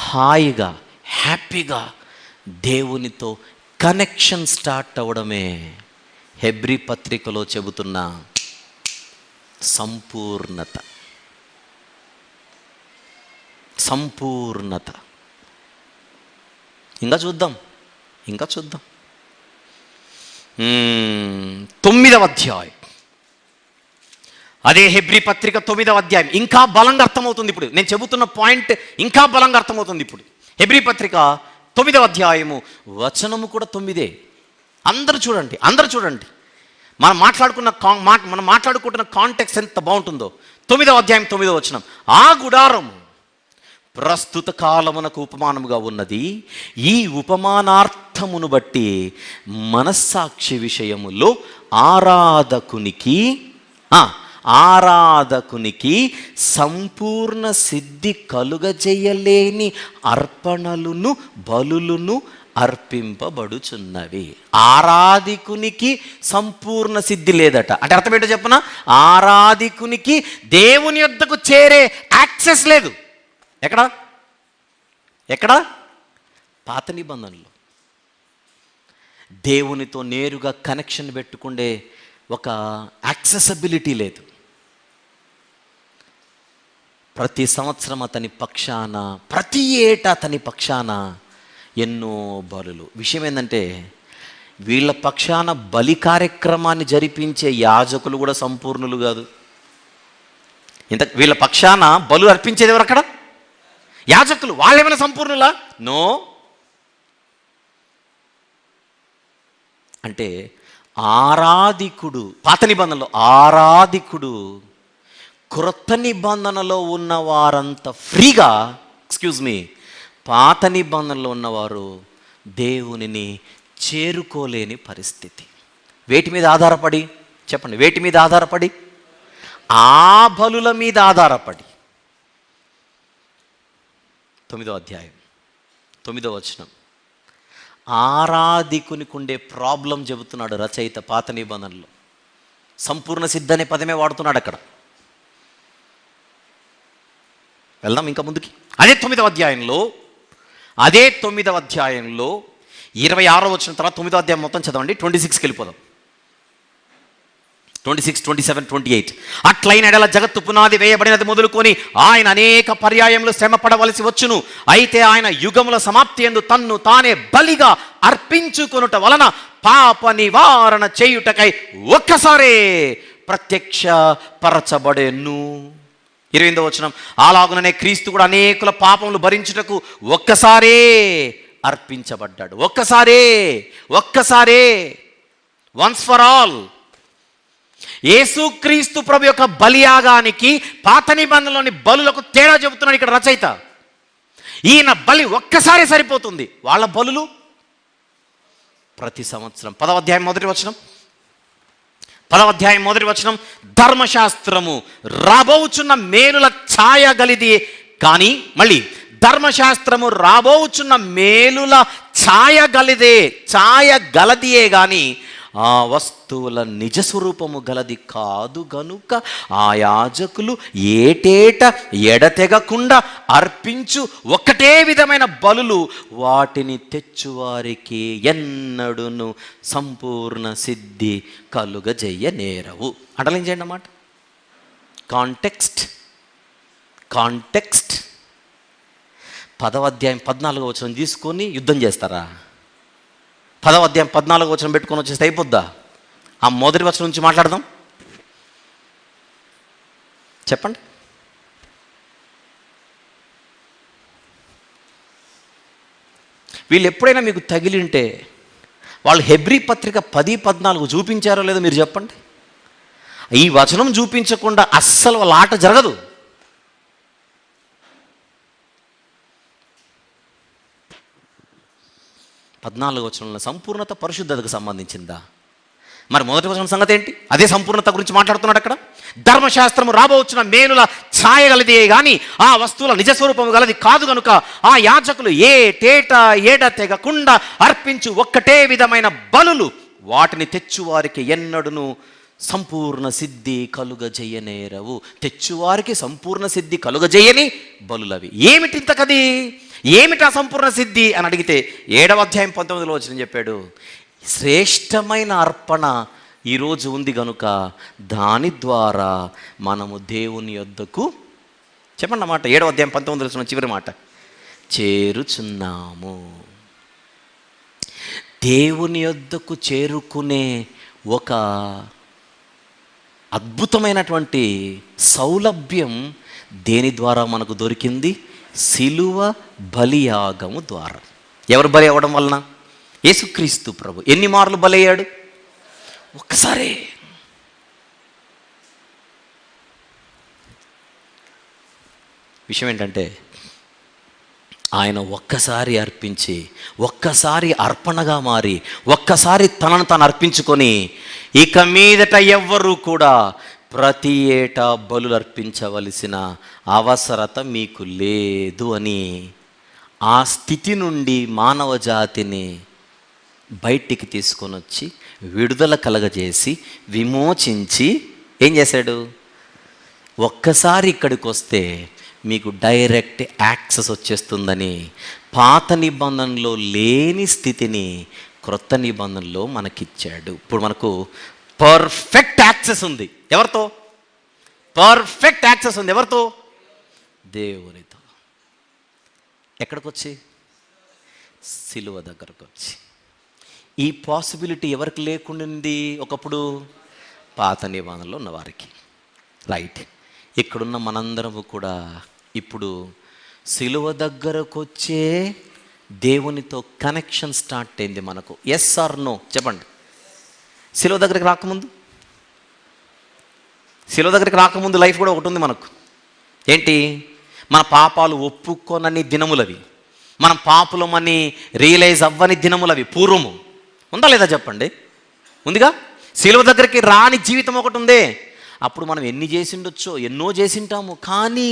హాయిగా హ్యాపీగా దేవునితో కనెక్షన్ స్టార్ట్ అవ్వడమే హెబ్రీ పత్రికలో చెబుతున్న సంపూర్ణత. సంపూర్ణత. ఇంకా చూద్దాం. 9వ అధ్యాయం, అదే హెబ్రీ పత్రిక 9వ అధ్యాయం ఇంకా బలంగా అర్థమవుతుంది. ఇప్పుడు నేను చెబుతున్న పాయింట్ ఇంకా బలంగా అర్థమవుతుంది. ఇప్పుడు హెబ్రీ పత్రిక 9వ అధ్యాయము వచనము కూడా 9. అందరూ చూడండి. మనం మాట్లాడుకుంటున్న కాంటెక్స్ట్ ఎంత బాగుంటుందో. 9వ అధ్యాయం 9వ వచనం, ఆ గుడారము ప్రస్తుత కాలమునకు ఉపమానముగా ఉన్నది. ఈ ఉపమానార్థమును బట్టి మనస్సాక్షి విషయములో ఆరాధకునికి సంపూర్ణ సిద్ధి కలుగజేయలేని అర్పణలును బలులను అర్పింపబడుచున్నవి. ఆరాధికునికి సంపూర్ణ సిద్ధి లేదట. అంటే అర్థం ఏంటో చెప్పనా? ఆరాధికునికి దేవుని యొద్దకు చేరే యాక్సెస్ లేదు. ఎక్కడ? పాత నిబంధనలో దేవునితో నేరుగా కనెక్షన్ పెట్టుకుండే ఒక యాక్సెసిబిలిటీ లేదు. ప్రతి సంవత్సరం ప్రతి ఏటా అతని పక్షాన ఎన్నో బలులు. విషయం ఏంటంటే వీళ్ళ పక్షాన బలి కార్యక్రమాన్ని జరిపించే యాజకులు కూడా సంపూర్ణులు కాదు. వీళ్ళ పక్షాన బలు అర్పించేది ఎవరు? అక్కడ యాజకులు. వాళ్ళేమైనా సంపూర్ణులా? నో. అంటే ఆరాధికుడు, పాత నిబంధనలో ఆరాధికుడు క్రొత్త నిబంధనలో ఉన్న వారంతా ఫ్రీగా, పాత నిబంధనలో ఉన్నవారు దేవునిని చేరుకోలేని పరిస్థితి. వేటి మీద ఆధారపడి? చెప్పండి, వేటి మీద ఆధారపడి? ఆ బలుల మీద ఆధారపడి. 9వ అధ్యాయం 9వ వచనం, ఆరాధికునికి ఉండే ప్రాబ్లం చెబుతున్నాడు రచయిత. పాత నిబంధనలో సంపూర్ణ సిద్ధ అనే పదమే వాడుతున్నాడు అక్కడ. వెళ్దాం ఇంకా ముందుకి. అదే 9వ అధ్యాయంలో 26వ వచనం తర్వాత 9వ అధ్యాయం మొత్తం చదవండి. 26కి వెళ్ళిపోదాం. 26, 27, 28. అట్లైన ఎడల జగత్తు పునాది వేయబడినది మొదలుకొని ఆయన అనేక పర్యాయములు శ్రమ పడవలసి వచ్చును. అయితే ఆయన యుగముల సమాప్తి యందు తన్ను తానే బలిగా అర్పించుకొనుట వలన పాప నివారణ చేయుటకై ఒక్కసారే ప్రత్యక్ష పరచబడెను. 28వ వచనం, అలాగుననే క్రీస్తు కూడా అనేకుల పాపములు భరించుటకు ఒక్కసారే అర్పించబడ్డాడు. ఒక్కసారే వన్స్ ఫర్ ఆల్. యేసుక్రీస్తు ప్రభు యొక్క బలియాగానికి పాత నిబంధనలోని బలులకు తేడా చెబుతున్నాడు ఇక్కడ రచయిత. ఈయన బలి ఒక్కసారి సరిపోతుంది. వాళ్ళ బలులు ప్రతి సంవత్సరం. 10వ అధ్యాయం మొదటి వచనం, ధర్మశాస్త్రము రాబోచున్న మేలుల ఛాయ గలిది కానీ, మళ్ళీ ధర్మశాస్త్రము రాబోచున్న మేలుల ఛాయ గలదియే కానీ ఆ వస్తువుల నిజస్వరూపము గలది కాదు గనుక ఆ యాజకులు ఏటేట ఎడతెగకుండా అర్పించు ఒకటే విధమైన బలులు వాటిని తెచ్చువారికి ఎన్నడును సంపూర్ణ సిద్ధి కలుగజేయనేరవు. అండర్లైన్ చేయండి అన్నమాట. కాంటెక్స్ట్ 10వ అధ్యాయం 14వ వచనం తీసుకొని యుద్ధం చేస్తారా? 10వ అధ్యాయం 14వ వచనం పెట్టుకొని వచ్చేస్తే అయిపోద్దా? ఆ మొదటి వచనం నుంచి మాట్లాడదాం. చెప్పండి. వీళ్ళు ఎప్పుడైనా మీకు తగిలింటే వాళ్ళు హెబ్రీ పత్రిక 10, 14 చూపించారో లేదో మీరు చెప్పండి. ఈ వచనం చూపించకుండా అస్సలు వాళ్ళ ఆట జరగదు. 14వ వచనంలో సంపూర్ణత పరిశుద్ధతకు సంబంధించిందా? మరి మొదటి వచనం సంగతి ఏంటి? అదే సంపూర్ణత గురించి మాట్లాడుతున్నాడు అక్కడ. ధర్మశాస్త్రము రాబోచున్న మేలుల ఛాయ గలది కానీ ఆ వస్తువుల నిజస్వరూపము గలది కాదు గనుక ఆ యాజకులు ఏడ తెగకుండా అర్పించు ఒక్కటే విధమైన బలులు వాటిని తెచ్చువారికి ఎన్నడును సంపూర్ణ సిద్ధి కలుగజేయనేరవు. తెచ్చువారికి సంపూర్ణ సిద్ధి కలుగజేయని బలులవి. ఏమిటింతకది? ఏమిటా సంపూర్ణ సిద్ధి అని అడిగితే 7వ అధ్యాయం 19వ వచనం చెప్పాడు, శ్రేష్టమైన అర్పణ ఈరోజు ఉంది గనుక దాని ద్వారా మనము దేవుని యొద్దకు, చెప్పండి అన్నమాట, 7వ అధ్యాయం 19వ వచనం చివరి మాట, చేరుచున్నాము. దేవుని యొద్దకు చేరుకునే ఒక అద్భుతమైనటువంటి సౌలభ్యం దేని ద్వారా మనకు దొరికింది? సిలువ బలియాగము ద్వారా. ఎవరు బలి అవ్వడం వలన? యేసుక్రీస్తు ప్రభు. ఎన్ని మార్లు బలయ్యాడు? ఒక్కసారే. విషయం ఏంటంటే ఆయన ఒక్కసారి అర్పించి, ఒక్కసారి అర్పణగా మారి, ఒక్కసారి తనను తాను అర్పించుకొని ఇక మీదట ఎవ్వరూ కూడా ప్రతి ఏటా బలులు అర్పించవలసిన అవసరత మీకు లేదు అని ఆ స్థితి నుండి మానవ జాతిని బయటికి తీసుకొని వచ్చి విడుదల కలగజేసి విమోచించి ఏం చేశాడు? ఒక్కసారి ఇక్కడికి వస్తే మీకు డైరెక్ట్ యాక్సెస్ వచ్చేస్తుందని పాత నిబంధనలో లేని స్థితిని క్రొత్త నిబంధనలో మనకిచ్చాడు. ఇప్పుడు మనకు పర్ఫెక్ట్ యాక్సెస్ ఉంది. ఎవరితో? పర్ఫెక్ట్ యాక్సెస్ ఉంది. ఎవరితో? దేవునితో. ఎక్కడికి వచ్చి? సిలువ దగ్గరకు వచ్చి. ఈ పాసిబిలిటీ ఎవరికి లేకుండింది ఒకప్పుడు? పాత నిబంధనలో ఉన్నవారికి. రైట్. ఇక్కడున్న మనందరము కూడా ఇప్పుడు సిలువ దగ్గరకు వచ్చే దేవునితో కనెక్షన్ స్టార్ట్ అయింది మనకు. ఎస్ ఆర్ నో చెప్పండి. సిలువ దగ్గరికి రాకముందు లైఫ్ కూడా ఒకటి ఉంది మనకు. ఏంటి? మన పాపాలు ఒప్పుకొనని దినములవి, మనం పాపులమని రియలైజ్ అవ్వని దినములవి పూర్వము. ఉందా లేదా చెప్పండి? ఉందిగా. సిలువ దగ్గరికి రాని జీవితం ఒకటి ఉందే. అప్పుడు మనం ఎన్ని చేసిండొచ్చో, ఎన్నో చేసింటాము, కానీ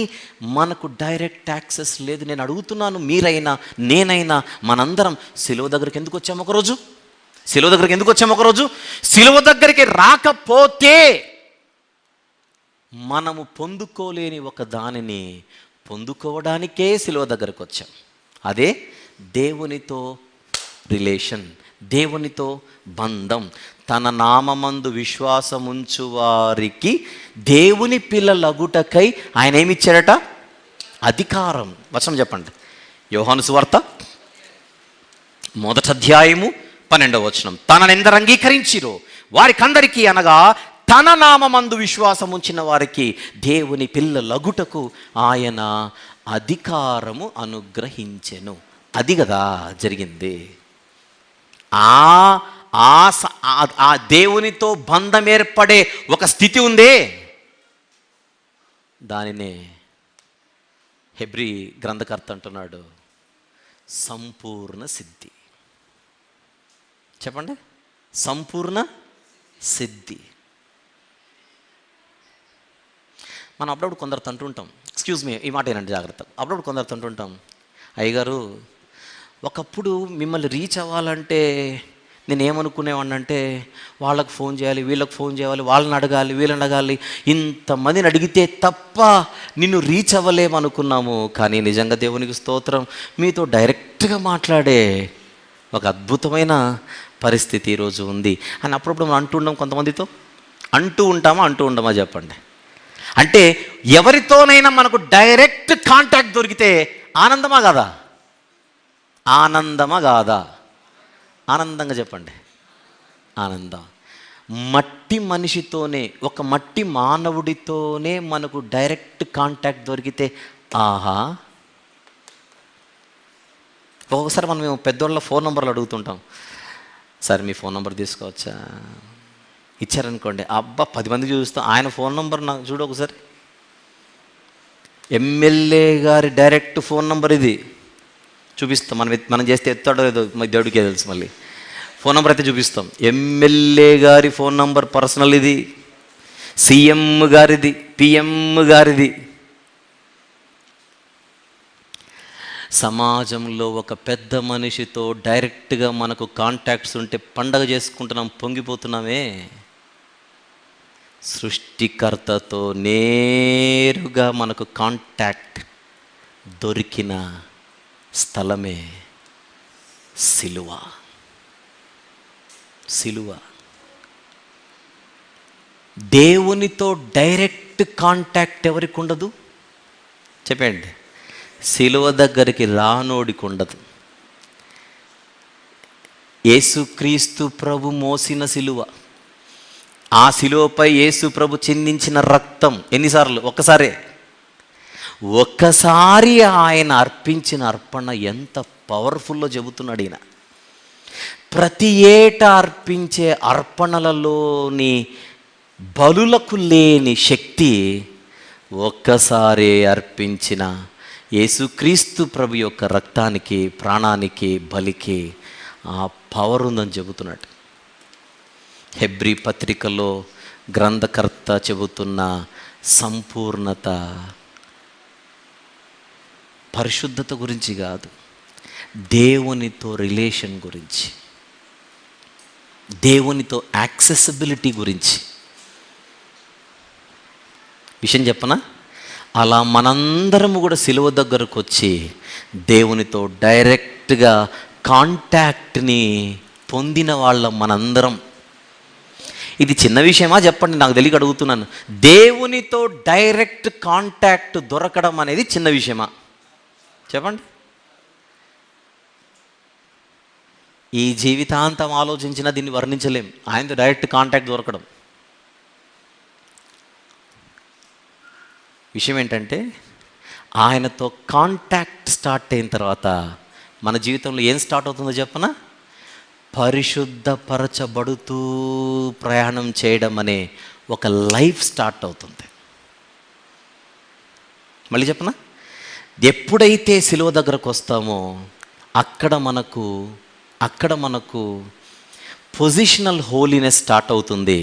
మనకు డైరెక్ట్ యాక్సెస్ లేదు. నేను అడుగుతున్నాను, మీరైనా నేనైనా మనందరం సిలువ దగ్గరికి ఎందుకు వచ్చాము ఒకరోజు? సిలువ దగ్గరికి రాకపోతే మనము పొందుకోలేని ఒక దానిని పొందుకోవడానికే సిలువ దగ్గరకు వచ్చాం. అదే దేవునితో రిలేషన్, దేవునితో బంధం. తన నామమందు విశ్వాసముంచు వారికి దేవుని పిల్లలగుటకై ఆయన ఏమిచ్చాడట? అధికారం. వచనం చెప్పండి. యోహాను సువార్త 1వ అధ్యాయము 12వ వచనం. తననెందరు అంగీకరించిరో వారికందరికీ, అనగా తన నామమందు విశ్వాసం ఉంచిన వారికి దేవుని పిల్లలగుటకు ఆయన అధికారము అనుగ్రహించెను. అది కదా జరిగింది. ఆ దేవునితో బంధం ఏర్పడే ఒక స్థితి ఉందే, దానినే హెబ్రీ గ్రంథకర్త అంటున్నాడు సంపూర్ణ సిద్ధి. చెప్పండి, సంపూర్ణ సిద్ధి. మనం అప్పుడప్పుడు కొందరు అంటుంటాం, ఎక్స్క్యూజ్ మీ, ఈ మాట ఏనండి జాగ్రత్త. అప్పుడప్పుడు కొందరు అంటుంటాం, అయ్యగారు ఒకప్పుడు మిమ్మల్ని రీచ్ అవ్వాలంటే నేను ఏమనుకునేవాడిని అంటే, వాళ్ళకు ఫోన్ చేయాలి, వీళ్ళకి ఫోన్ చేయాలి, వాళ్ళని అడగాలి, వీళ్ళని అడగాలి, ఇంతమందిని అడిగితే తప్ప నిన్ను రీచ్ అవ్వలేమనుకున్నాము. కానీ నిజంగా దేవునికి స్తోత్రం, మీతో డైరెక్ట్గా మాట్లాడే ఒక అద్భుతమైన పరిస్థితి ఈరోజు ఉంది అని అప్పుడప్పుడు మనం అంటుండం. కొంతమందితో అంటూ ఉండమా చెప్పండి. అంటే ఎవరితోనైనా మనకు డైరెక్ట్ కాంటాక్ట్ దొరికితే ఆనందమా కాదా? ఆనందంగా చెప్పండి. ఆనందం. మట్టి మనిషితోనే, ఒక మట్టి మానవుడితోనే మనకు డైరెక్ట్ కాంటాక్ట్ దొరికితే ఆహా. ఒక్కొక్కసారి మనం పెద్దోళ్ళ ఫోన్ నెంబర్లు అడుగుతుంటాం. సార్ మీ ఫోన్ నెంబర్ తీసుకోవచ్చా? ఇచ్చారనుకోండి, అబ్బా 10 మంది చూస్తాం, ఆయన ఫోన్ నెంబర్ నాకు చూడు ఒకసారి. ఎమ్మెల్యే గారి డైరెక్ట్ ఫోన్ నెంబర్ ఇది, చూపిస్తాం. మనం చేస్తే ఎత్తాడో ఏదో దేవుడికే తెలుసు. మళ్ళీ ఫోన్ నెంబర్ అయితే చూపిస్తాం. ఎమ్మెల్యే గారి ఫోన్ నెంబర్ పర్సనల్ ఇది, సీఎం గారిది, పిఎం గారిది. సమాజంలో ఒక పెద్ద మనిషితో డైరెక్ట్గా మనకు కాంటాక్ట్స్ ఉంటే పండగ చేసుకుంటున్నాం, పొంగిపోతున్నామే. సృష్టికర్తతో నేరుగా మనకు కాంటాక్ట్ దొరికిన స్థలమే సిలువ. సిలువ. దేవునితో డైరెక్ట్ కాంటాక్ట్ ఎవరికి ఉండదు చెప్పండి? సిలువ దగ్గరికి రానోడికి ఉండదు. యేసుక్రీస్తు ప్రభు మోసిన సిలువ, ఆ సిలువపై యేసు ప్రభు చిందించిన రక్తం ఎన్నిసార్లు? ఒక్కసారి ఆయన అర్పించిన అర్పణ ఎంత పవర్ఫుల్లో చెబుతున్నాడు ఈయన. ప్రతి ఏటా అర్పించే అర్పణలలోని బలులకు లేని శక్తి ఒక్కసారి అర్పించిన యేసుక్రీస్తు ప్రభు యొక్క రక్తానికి, ప్రాణానికి, బలికి ఆ పవర్ ఉందని చెబుతున్నాడు. హెబ్రీ పత్రికలో గ్రంథకర్త చెబుతున్న సంపూర్ణత పరిశుద్ధత గురించి కాదు, దేవునితో రిలేషన్ గురించి, దేవునితో యాక్సెసిబిలిటీ గురించి. విషయం చెప్పనా? అలా మనందరము కూడా సిలువ దగ్గరకు వచ్చి దేవునితో డైరెక్ట్గా కాంటాక్ట్ని పొందిన వాళ్ళం మనందరం. ఇది చిన్న విషయమా చెప్పండి, నాకు తెలియక అడుగుతున్నాను. దేవునితో డైరెక్ట్ కాంటాక్ట్ దొరకడం అనేది చిన్న విషయమా చెప్పండి? ఈ జీవితాంతం ఆలోచించినా దీన్ని వర్ణించలేం, ఆయనతో డైరెక్ట్ కాంటాక్ట్ దొరకడం. విషయం ఏంటంటే, ఆయనతో కాంటాక్ట్ స్టార్ట్ అయిన తర్వాత మన జీవితంలో ఏం స్టార్ట్ అవుతుందో చెప్పనా? పరిశుద్ధపరచబడుతూ ప్రయాణం చేయడం అనే ఒక లైఫ్ స్టార్ట్ అవుతుంది. మళ్ళీ చెప్పనా? ఎప్పుడైతే సిలువ దగ్గరకు వస్తామో అక్కడ మనకు పొజిషనల్ హోలీనెస్ స్టార్ట్ అవుతుంది.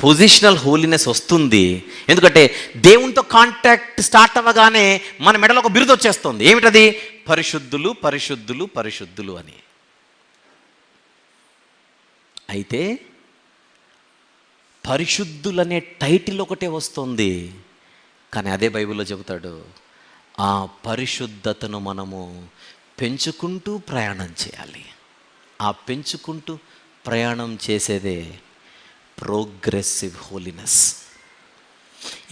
పొజిషనల్ హోలీనెస్ వస్తుంది. ఎందుకంటే దేవునితో కాంటాక్ట్ స్టార్ట్ అవ్వగానే మన మెడలో ఒక బిరుదు వచ్చేస్తుంది. ఏమిటది? పరిశుద్ధులు, పరిశుద్ధులు, పరిశుద్ధులు అని. అయితే పరిశుద్ధులనే టైటిల్ ఒకటే వస్తుంది, కానీ అదే బైబిల్లో చెబుతాడు, ఆ పరిశుద్ధతను మనము పెంచుకుంటూ ప్రయాణం చేయాలి. ఆ పెంచుకుంటూ ప్రయాణం చేసేదే ప్రోగ్రెసివ్ హోలీనెస్.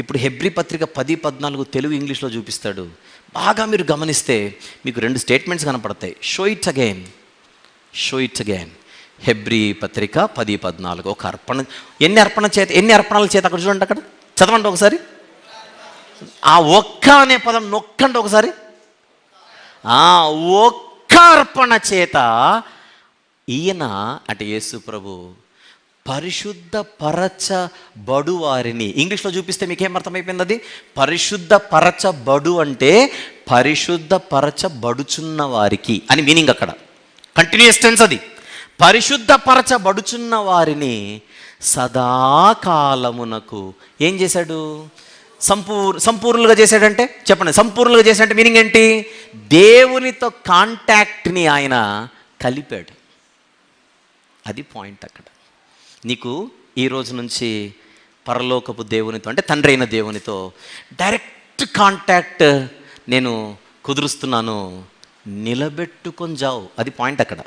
ఇప్పుడు హెబ్రీ పత్రిక 10:14 తెలుగు ఇంగ్లీష్లో చూపిస్తాడు. బాగా మీరు గమనిస్తే మీకు 2 స్టేట్మెంట్స్ కనపడతాయి. Show it again. హెబ్రీ పత్రిక 10:14. ఒక అర్పణ, ఎన్ని అర్పణల చేత అక్కడ చూడండి, అక్కడ చదవండి ఒకసారి. ఆ ఒక్క అనే పదం నొక్కండి ఒకసారి. ఒక్క అర్పణ చేత ఈయన అంటే యేసు ప్రభు పరిశుద్ధపరచబడు వారిని, ఇంగ్లీష్లో చూపిస్తే మీకేం అర్థమైపోయింది? అది పరిశుద్ధపరచబడు అంటే పరిశుద్ధపరచబడుచున్న వారికి అని మీనింగ్. అక్కడ కంటిన్యూస్ టెన్స్ అది. పరిశుద్ధపరచబడుచున్న వారిని సదాకాలమునకు ఏం చేశాడు? సంపూర్ణులుగా చేశాడంటే చెప్పండి. సంపూర్ణులుగా చేశాడంటే మీనింగ్ ఏంటి? దేవునితో కాంటాక్ట్ని ఆయన కలిపాడు. అది పాయింట్ అక్కడ. నీకు ఈ రోజు నుంచి పరలోకపు దేవునితో అంటే తండ్రి అయిన దేవునితో డైరెక్ట్ కాంటాక్ట్ నేను కుదురుస్తున్నాను, నిలబెట్టుకొని జావు. అది పాయింట్ అక్కడ.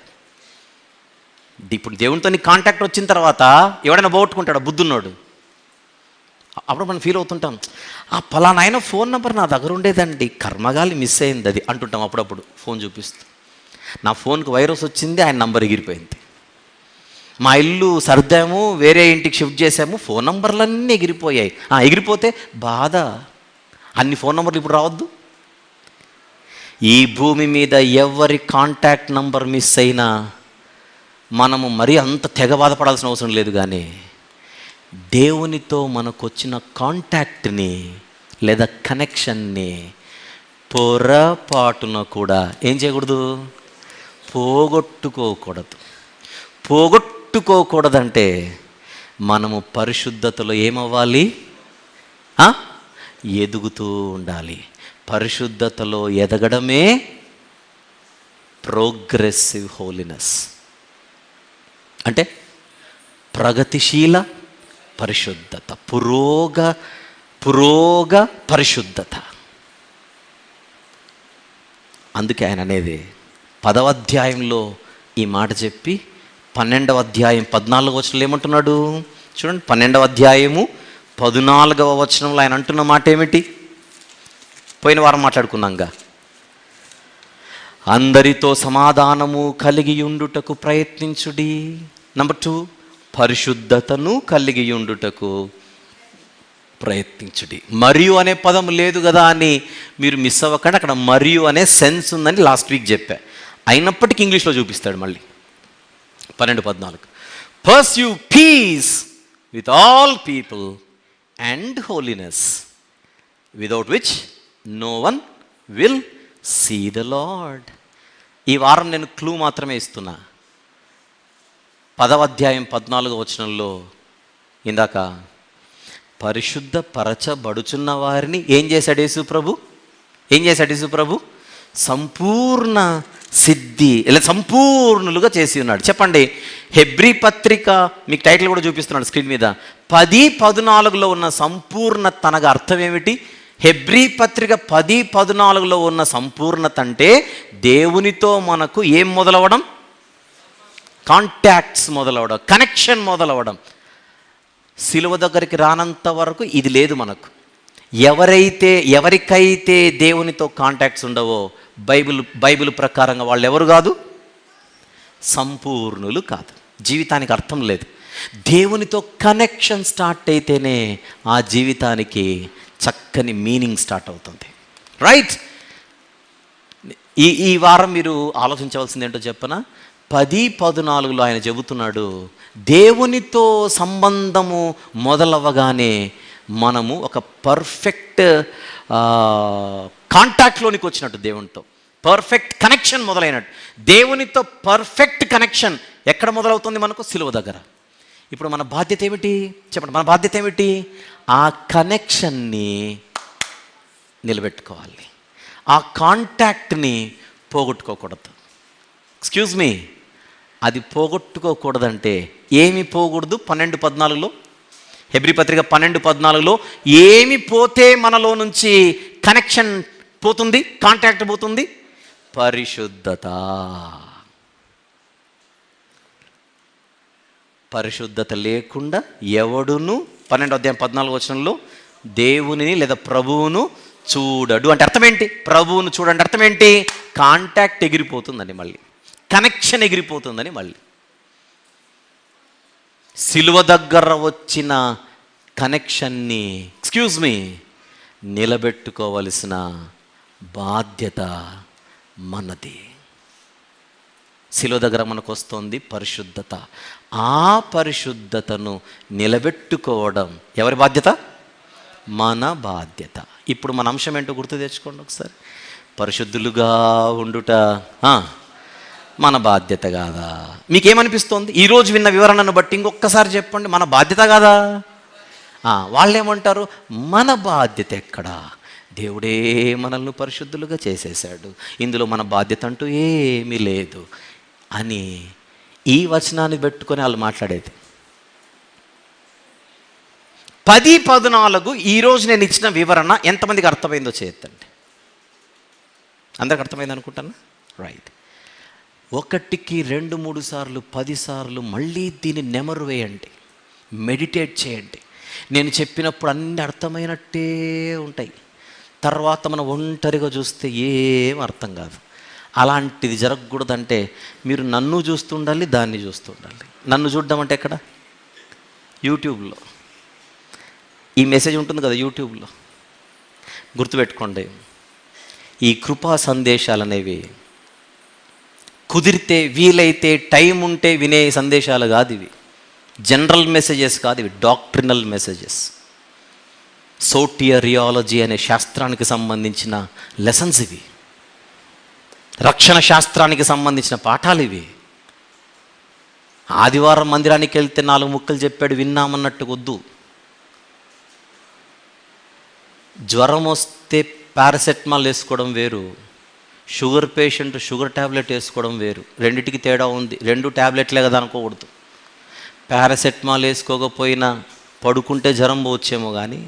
ఇప్పుడు దేవునితో నీ కాంటాక్ట్ వచ్చిన తర్వాత ఎవడైనా పోగొట్టుకుంటాడు బుద్ధున్నాడు. అప్పుడు మనం ఫీల్ అవుతుంటాం, ఆ పలానా ఆయన ఫోన్ నెంబర్ నా దగ్గర ఉండేదండి, కర్మగాలి మిస్ అయింది అది అంటుంటాం. అప్పుడప్పుడు ఫోన్ చూపిస్తూ, నా ఫోన్కి వైరస్ వచ్చింది, ఆయన నంబర్ ఎగిరిపోయింది. మా ఇల్లు సర్దాము, వేరే ఇంటికి షిఫ్ట్ చేసాము, ఫోన్ నంబర్లన్నీ ఎగిరిపోయాయి. ఎగిరిపోతే బాధ. అన్ని ఫోన్ నంబర్లు ఇప్పుడు రావద్దు. ఈ భూమి మీద ఎవరి కాంటాక్ట్ నంబర్ మిస్ అయినా మనము మరీ అంత తెగ బాధపడాల్సిన అవసరం లేదు. కానీ దేవునితో మనకు వచ్చిన కాంటాక్ట్ని లేదా కనెక్షన్ని పొరపాటున కూడా ఏం చేయకూడదు? పోగొట్టుకోకూడదు. పోగొట్టుకోకూడదంటే మనము పరిశుద్ధతలో ఏమవ్వాలి? ఎదుగుతూ ఉండాలి. పరిశుద్ధతలో ఎదగడమే ప్రోగ్రెసివ్ హోలీనెస్. అంటే ప్రగతిశీల పరిశుద్ధత, పురోగ పరిశుద్ధత. అందుకే ఆయన అనేది 10వ అధ్యాయంలో ఈ మాట చెప్పి 12వ అధ్యాయం 14వ వచనంలో ఏమంటున్నాడు చూడండి. 12వ అధ్యాయము 14వ వచనంలో ఆయన అంటున్న మాట ఏమిటి? పోయిన వారం మాట్లాడుకున్నాంగా. అందరితో సమాధానము కలిగి ఉండుటకు ప్రయత్నించుడి. నంబర్ 2, పరిశుద్ధతను కలిగి ఉండుటకు ప్రయత్నించుడి. మరియు అనే పదం లేదు కదా అని మీరు మిస్ అవ్వకండి. అక్కడ మరియు అనే సెన్స్ ఉందని లాస్ట్ వీక్ చెప్పా. అయినప్పటికీ ఇంగ్లీష్లో చూపిస్తాడు మళ్ళీ 12:14. Pursue peace with all people and holiness without which no one will see the Lord. ఈ వారం నేను క్లూ మాత్రమే ఇస్తున్నా. 10వ అధ్యాయం 14వ వచనంలో ఇందాక పరిశుద్ధ పరచబడుచున్న వారిని ఏం చేశాడు యేసు ప్రభు? సంపూర్ణ సిద్ధి, ఇలా సంపూర్ణులుగా చేసి ఉన్నాడు. చెప్పండి, హెబ్రీ పత్రిక మీకు టైటిల్ కూడా చూపిస్తున్నాడు స్క్రీన్ మీద. 10:14లో ఉన్న సంపూర్ణత అనగా అర్థం ఏమిటి? హెబ్రీ పత్రిక 10:14లో ఉన్న సంపూర్ణత అంటే దేవునితో మనకు ఏం మొదలవడం? Contacts మొదలవడం, connection మొదలవడం. సిలువ దగ్గరికి రానంత వరకు ఇది లేదు మనకు. ఎవరికైతే దేవునితో కాంటాక్ట్స్ ఉండవో బైబిల్ ప్రకారంగా వాళ్ళు ఎవరు కాదు? సంపూర్ణులు కాదు. జీవితానికి అర్థం లేదు. దేవునితో కనెక్షన్ స్టార్ట్ అయితేనే ఆ జీవితానికి చక్కని మీనింగ్ స్టార్ట్ అవుతుంది. రైట్? ఈ వారం మీరు ఆలోచించవలసింది ఏంటో చెప్పనా? 10:14లో ఆయన చెబుతున్నాడు, దేవునితో సంబంధము మొదలవ్వగానే మనము ఒక పర్ఫెక్ట్ కాంటాక్ట్లోనికి వచ్చినట్టు, దేవునితో పర్ఫెక్ట్ కనెక్షన్ మొదలైనట్టు. దేవునితో పర్ఫెక్ట్ కనెక్షన్ ఎక్కడ మొదలవుతుంది? మనకు సిలువ దగ్గర. ఇప్పుడు మన బాధ్యత ఏమిటి? చెప్పండి, మన బాధ్యత ఏమిటి? ఆ కనెక్షన్ని నిలబెట్టుకోవాలి. ఆ కాంటాక్ట్ని పోగొట్టుకోకూడదు. ఎక్స్క్యూజ్ మీ, అది పోగొట్టుకోకూడదంటే ఏమి పోకూడదు? 12:14లో, హెబ్రీ పత్రిక 12:14లో ఏమి పోతే మనలో నుంచి కనెక్షన్ పోతుంది, కాంటాక్ట్ పోతుంది? పరిశుద్ధత. పరిశుద్ధత లేకుండా ఎవడును 12వ అధ్యాయం 14వ వచనంలో దేవునిని లేదా ప్రభువును చూడడు అంటే అర్థం ఏంటి? ప్రభువును చూడండి అర్థం ఏంటి? కాంటాక్ట్ ఎగిరిపోతుందని, మళ్ళీ కనెక్షన్ ఎగిరిపోతుందని. మళ్ళీ సిలువ దగ్గర వచ్చిన కనెక్షన్ని ఎక్స్క్యూజ్ మీ నిలబెట్టుకోవలసిన బాధ్యత మనది. సిలువ దగ్గర మనకు వస్తుంది పరిశుద్ధత. ఆ పరిశుద్ధతను నిలబెట్టుకోవడం ఎవరి బాధ్యత? మన బాధ్యత. ఇప్పుడు మన అంశం ఏంటో గుర్తు తెచ్చుకోండి ఒకసారి. పరిశుద్ధులుగా ఉండుట మన బాధ్యత కాదా? మీకేమనిపిస్తోంది ఈరోజు విన్న వివరణను బట్టి? ఇంకొకసారి చెప్పండి, మన బాధ్యత కాదా? వాళ్ళు ఏమంటారు? మన బాధ్యత ఎక్కడా? దేవుడే మనల్ని పరిశుద్ధులుగా చేసేసాడు, ఇందులో మన బాధ్యత అంటూ ఏమీ లేదు అని ఈ వచనాన్ని పెట్టుకొని వాళ్ళు మాట్లాడేది. 10:14 ఈరోజు నేను ఇచ్చిన వివరణ ఎంతమందికి అర్థమైందో చేయొద్దండి. అందరికి అర్థమైంది అనుకుంటాను. రైట్. 1కి 2, 3 సార్లు 10 సార్లు మళ్ళీ దీన్ని నెమరు వేయండి, మెడిటేట్ చేయండి. నేను చెప్పినప్పుడు అన్నీ అర్థమైనట్టే ఉంటాయి. తర్వాత మనం ఒంటరిగా చూస్తే ఏం అర్థం కాదు. అలాంటిది జరగకూడదంటే మీరు నన్ను చూస్తుండాలి, దాన్ని చూస్తుండాలి. నన్ను చూడడం అంటే ఎక్కడ? యూట్యూబ్లో ఈ మెసేజ్ ఉంటుంది కదా, యూట్యూబ్లో. గుర్తుపెట్టుకోండి, ఈ కృపా సందేశాలు అనేవి కుదిరితే వీలైతే టైం ఉంటే వినే సందేశాలు కాదు ఇవి. జనరల్ మెసేజెస్ కాదు ఇవి, డాక్ట్రినల్ మెసేజెస్. సోటియరియాలజీ అనే శాస్త్రానికి సంబంధించిన లెసన్స్ ఇవి. రక్షణ శాస్త్రానికి సంబంధించిన పాఠాలు ఇవి. ఆదివారం మందిరానికి వెళ్తే 4 ముక్కలు చెప్పాడు విన్నామన్నట్టు వద్దు. జ్వరం వస్తే పారాసెటమాల్ వేసుకోవడం వేరు, షుగర్ పేషెంట్ షుగర్ ట్యాబ్లెట్ వేసుకోవడం వేరు. రెండిటికి తేడా ఉంది. 2 ట్యాబ్లెట్లే కదా అనుకోకూడదు. పారాసెటమాల్ వేసుకోకపోయినా పడుకుంటే జ్వరం పోవచ్చేమో, కానీ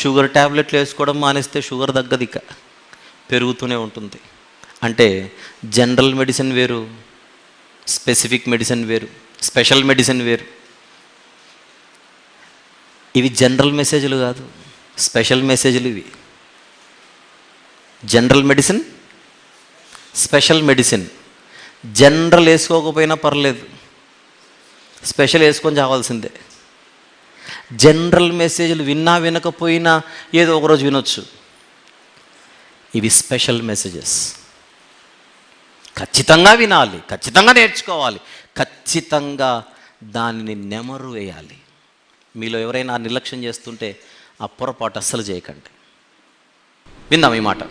షుగర్ ట్యాబ్లెట్లు వేసుకోవడం మానేస్తే షుగర్ తగ్గదు, ఇక పెరుగుతూనే ఉంటుంది. అంటే జనరల్ మెడిసిన్ వేరు, స్పెసిఫిక్ మెడిసిన్ వేరు, స్పెషల్ మెడిసిన్ వేరు. ఇవి జనరల్ మెసేజ్లు కాదు, స్పెషల్ మెసేజ్లు ఇవి. General medicine, special medicine. General వేసుకోకపోయినా పర్లేదు, స్పెషల్ వేసుకొని చావాల్సిందే. జనరల్ మెసేజ్లు విన్నా వినకపోయినా ఏదో ఒకరోజు వినొచ్చు. ఇవి స్పెషల్ మెసేజెస్. ఖచ్చితంగా వినాలి, ఖచ్చితంగా నేర్చుకోవాలి, ఖచ్చితంగా దానిని నెమరు వేయాలి. మీలో ఎవరైనా నిర్లక్ష్యం చేస్తుంటే ఆ పొరపాటు అస్సలు చేయకండి. విందాం ఈ మాట.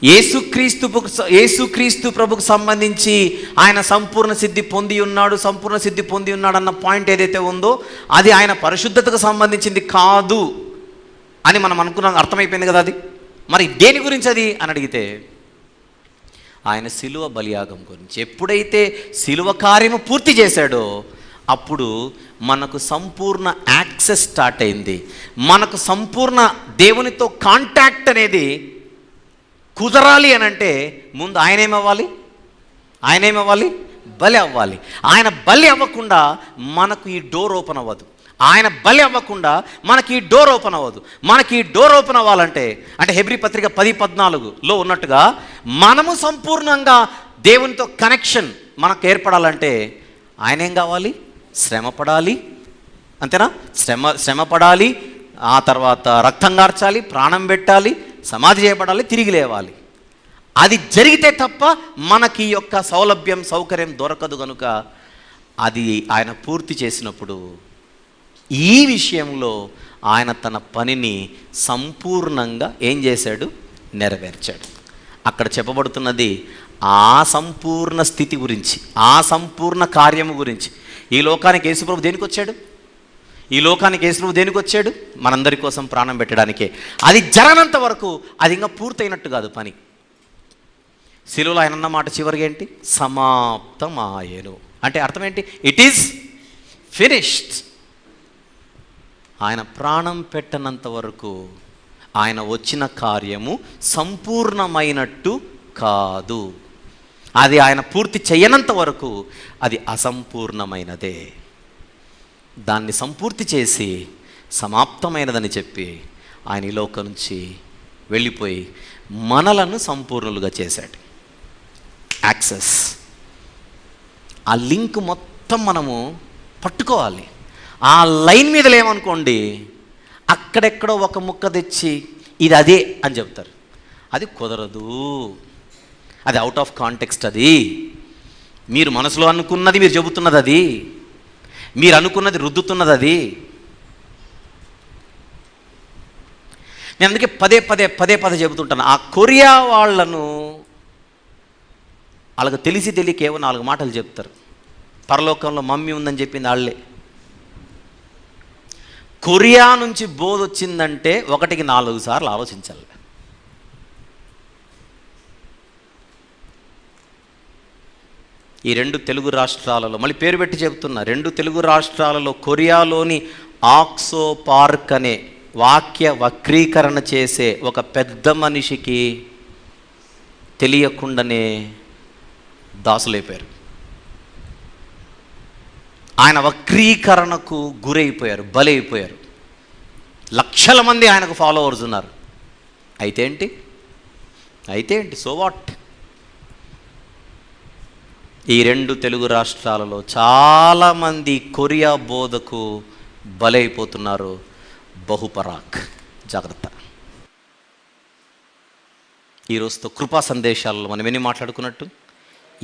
యేసుక్రీస్తు ప్రభుకు సంబంధించి ఆయన సంపూర్ణ సిద్ధి పొంది ఉన్నాడు అన్న పాయింట్ ఏదైతే ఉందో అది ఆయన పరిశుద్ధతకు సంబంధించింది కాదు అని మనం అనుకున్నాం. అర్థమైపోయింది కదా అది. మరి దేని గురించి అది అని అడిగితే ఆయన శిలువ బలియాగం గురించి. ఎప్పుడైతే శిలువ కార్యము పూర్తి చేశాడో అప్పుడు మనకు సంపూర్ణ యాక్సెస్ స్టార్ట్ అయింది. మనకు సంపూర్ణ దేవునితో కాంటాక్ట్ అనేది కుదరాలి అని అంటే ముందు ఆయన ఏమవ్వాలి? బలి అవ్వాలి. ఆయన బలి అవ్వకుండా మనకు ఈ డోర్ ఓపెన్ అవ్వదు. మనకి ఈ డోర్ ఓపెన్ అవ్వాలంటే అంటే హెబ్రీ పత్రిక 10:14లో ఉన్నట్టుగా మనము సంపూర్ణంగా దేవునితో కనెక్షన్ మనకు ఏర్పడాలంటే ఆయన ఏం కావాలి? శ్రమపడాలి. అంతేనా? శ్రమపడాలి, ఆ తర్వాత రక్తం కార్చాలి, ప్రాణం పెట్టాలి, సమాధి చేయబడాలి, తిరిగి లేవాలి. అది జరిగితే తప్ప మనకి యొక్క సౌకర్యం దొరకదు. కనుక అది ఆయన పూర్తి చేసినప్పుడు ఈ విషయంలో ఆయన తన పనిని సంపూర్ణంగా ఏం చేశాడు? నెరవేర్చాడు. అక్కడ చెప్పబడుతున్నది ఆ సంపూర్ణ స్థితి గురించి, ఆ సంపూర్ణ కార్యము గురించి. ఈ లోకానికి యేసుప్రభు దేనికి వచ్చాడు? మనందరి కోసం ప్రాణం పెట్టడానికే. అది జరగనంత వరకు అది ఇంకా పూర్తయినట్టు కాదు పని. శిలువలో ఆయన అన్నమాట చివరికి ఏంటి? సమాప్తమాయెను. అంటే అర్థం ఏంటి? It is finished. ఆయన ప్రాణం పెట్టనంత వరకు ఆయన వచ్చిన కార్యము సంపూర్ణమైనట్టు కాదు. అది ఆయన పూర్తి చేయనంత వరకు అది అసంపూర్ణమైనదే. దాన్ని సంపూర్తి చేసి సమాప్తమైనదని చెప్పి ఆయన ఈ లోకం నుంచి వెళ్ళిపోయి మనలను సంపూర్ణులుగా చేశాడు. యాక్సెస్, ఆ లింక్ మొత్తం మనము పట్టుకోవాలి. ఆ లైన్ మీద లేమనుకోండి, అక్కడెక్కడో ఒక ముక్క తెచ్చి ఇది అదే అని చెప్తారు. అది కుదరదు, అది అవుట్ ఆఫ్ కాంటెక్స్ట్. అది మీరు మనసులో అనుకున్నది మీరు చెబుతున్నది, అది మీరు అనుకున్నది రుద్దుతున్నది. అది నేను అందుకే పదే చెబుతుంటాను. ఆ కొరియా వాళ్ళను వాళ్ళకి తెలియక ఏవో 4 మాటలు చెప్తారు. పరలోకంలో మమ్మీ ఉందని చెప్పింది వాళ్ళే. కొరియా నుంచి బోధ వచ్చిందంటే 1కి 4 సార్లు ఆలోచించాలి. ఈ 2 తెలుగు రాష్ట్రాలలో, మళ్ళీ పేరు పెట్టి చెబుతున్నా, 2 తెలుగు రాష్ట్రాలలో కొరియాలోని ఆక్సో పార్క్ అనే వాక్య వక్రీకరణ చేసే ఒక పెద్ద మనిషికి తెలియకుండానే దాసులైపోయారు. ఆయన వక్రీకరణకు గురైపోయారు, బలైపోయారు. లక్షల మంది ఆయనకు ఫాలోవర్స్ ఉన్నారు. అయితే ఏంటి? So what? ఈ 2 తెలుగు రాష్ట్రాలలో చాలామంది కొరియా బోధకు బలైపోతున్నారు. బహుపరాక్, జాగ్రత్త. ఈరోజుతో కృపా సందేశాలలో మనం ఎన్ని మాట్లాడుకున్నట్టు?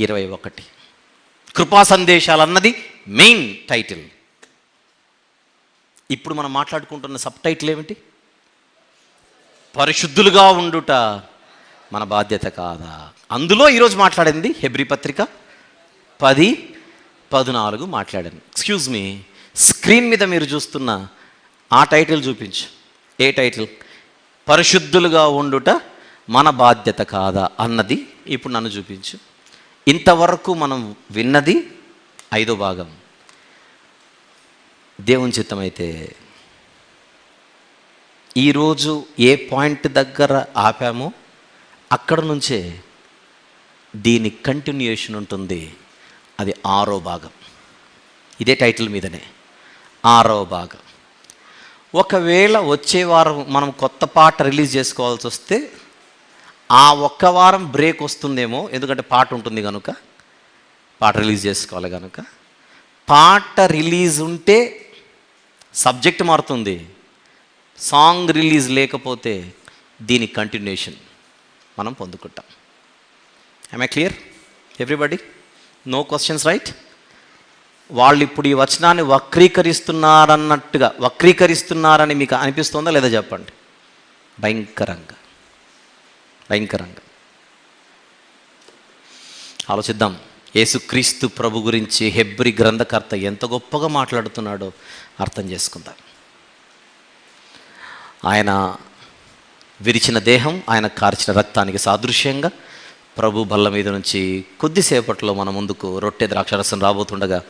21. కృపా సందేశాలు అన్నది మెయిన్ టైటిల్. ఇప్పుడు మనం మాట్లాడుకుంటున్న సబ్ టైటిల్ ఏమిటి? పరిశుద్ధులుగా ఉండుట మన బాధ్యత కాదా? అందులో ఈరోజు మాట్లాడింది హెబ్రీ పత్రిక 10:14 మాట్లాడాను. ఎక్స్క్యూజ్ మీ, స్క్రీన్ మీద మీరు చూస్తున్న ఆ టైటిల్ చూపించు. ఏ టైటిల్? పరిశుద్ధులుగా ఉండుట మన బాధ్యత కాదా అన్నది ఇప్పుడు నన్ను చూపించు. ఇంతవరకు మనం విన్నది 5వ భాగం. దేవుని చిత్తమైతే ఈరోజు ఏ పాయింట్ దగ్గర ఆపామో అక్కడ నుంచే దీని కంటిన్యూయేషన్ ఉంటుంది. అది 6వ భాగం. ఇదే టైటిల్ మీదనే 6వ భాగం. ఒకవేళ వచ్చే వారం మనం కొత్త పాట రిలీజ్ చేసుకోవాల్సి వస్తే ఆ ఒక్క వారం బ్రేక్ వస్తుందేమో, ఎందుకంటే పాట ఉంటుంది కనుక, పాట రిలీజ్ చేసుకోవాలి కనుక. పాట రిలీజ్ ఉంటే సబ్జెక్ట్ మారుతుంది, సాంగ్ రిలీజ్ లేకపోతే దీని కంటిన్యూషన్ మనం పొందుకుంటాం. I clear everybody? No questions, right? వాళ్ళు ఇప్పుడు ఈ వచనాన్ని వక్రీకరిస్తున్నారని మీకు అనిపిస్తుందా లేదా చెప్పండి. భయంకరంగా ఆలోచిద్దాం. యేసుక్రీస్తు ప్రభు గురించి హెబ్రీ గ్రంథకర్త ఎంత గొప్పగా మాట్లాడుతున్నాడో అర్థం చేసుకుందాం. ఆయన విరిచిన దేహం, ఆయన కార్చిన రక్తానికి సాదృశ్యంగా ప్రభు బల్ల మీద నుంచి కొద్దిసేపట్లో మన ముందుకు రొట్టె ద్రాక్షరసం రాబోతుండగా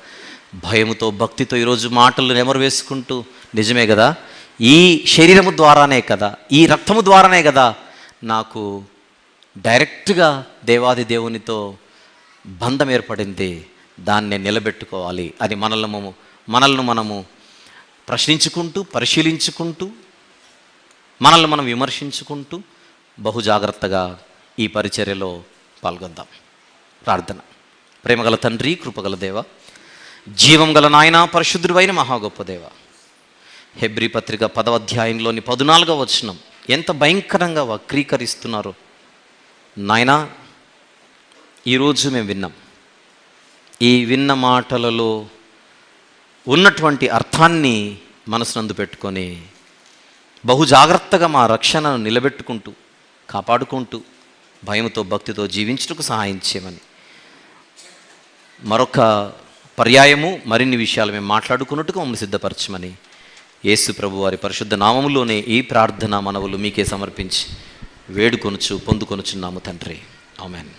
భయముతో భక్తితో ఈరోజు మాటలు నెమరు వేసుకుంటూ, నిజమే కదా, ఈ శరీరము ద్వారానే కదా, ఈ రక్తము ద్వారానే కదా నాకు డైరెక్ట్గా దేవాది దేవునితో బంధం ఏర్పడింది, దాన్ని నేను నిలబెట్టుకోవాలి అని మనల్ని మనము ప్రశ్నించుకుంటూ, పరిశీలించుకుంటూ, మనల్ని మనం విమర్శించుకుంటూ బహు జాగ్రత్తగా ఈ పరిచర్యలో పాల్గొందాం. ప్రార్థన. ప్రేమగల తండ్రి, కృపగల దేవ, జీవం గల నాయన, పరిశుద్ధుడైన మహా గొప్ప దేవ, హెబ్రీ పత్రిక 10వ అధ్యాయంలోని 14వ వచనం ఎంత భయంకరంగా వక్రీకరిస్తున్నారో నాయనా ఈరోజు మేము విన్నాం. ఈ విన్న మాటలలో ఉన్నటువంటి అర్థాన్ని మనసునందు పెట్టుకొని బహు జాగ్రత్తగా మా రక్షణను నిలబెట్టుకుంటూ, కాపాడుకుంటూ, భయంతో భక్తితో జీవించుటకు సహాయం చేయమని, మరొక పర్యాయము మరిన్ని విషయాలు మేము మాట్లాడుకున్నట్టుగా మమ్మల్ని సిద్ధపరచమని యేసు ప్రభు వారి పరిశుద్ధ నామములోనే ఈ ప్రార్థన మనవులు మీకే సమర్పించి వేడుకొనుచు పొందుకొనుచున్నాము తండ్రి. ఆమేన్.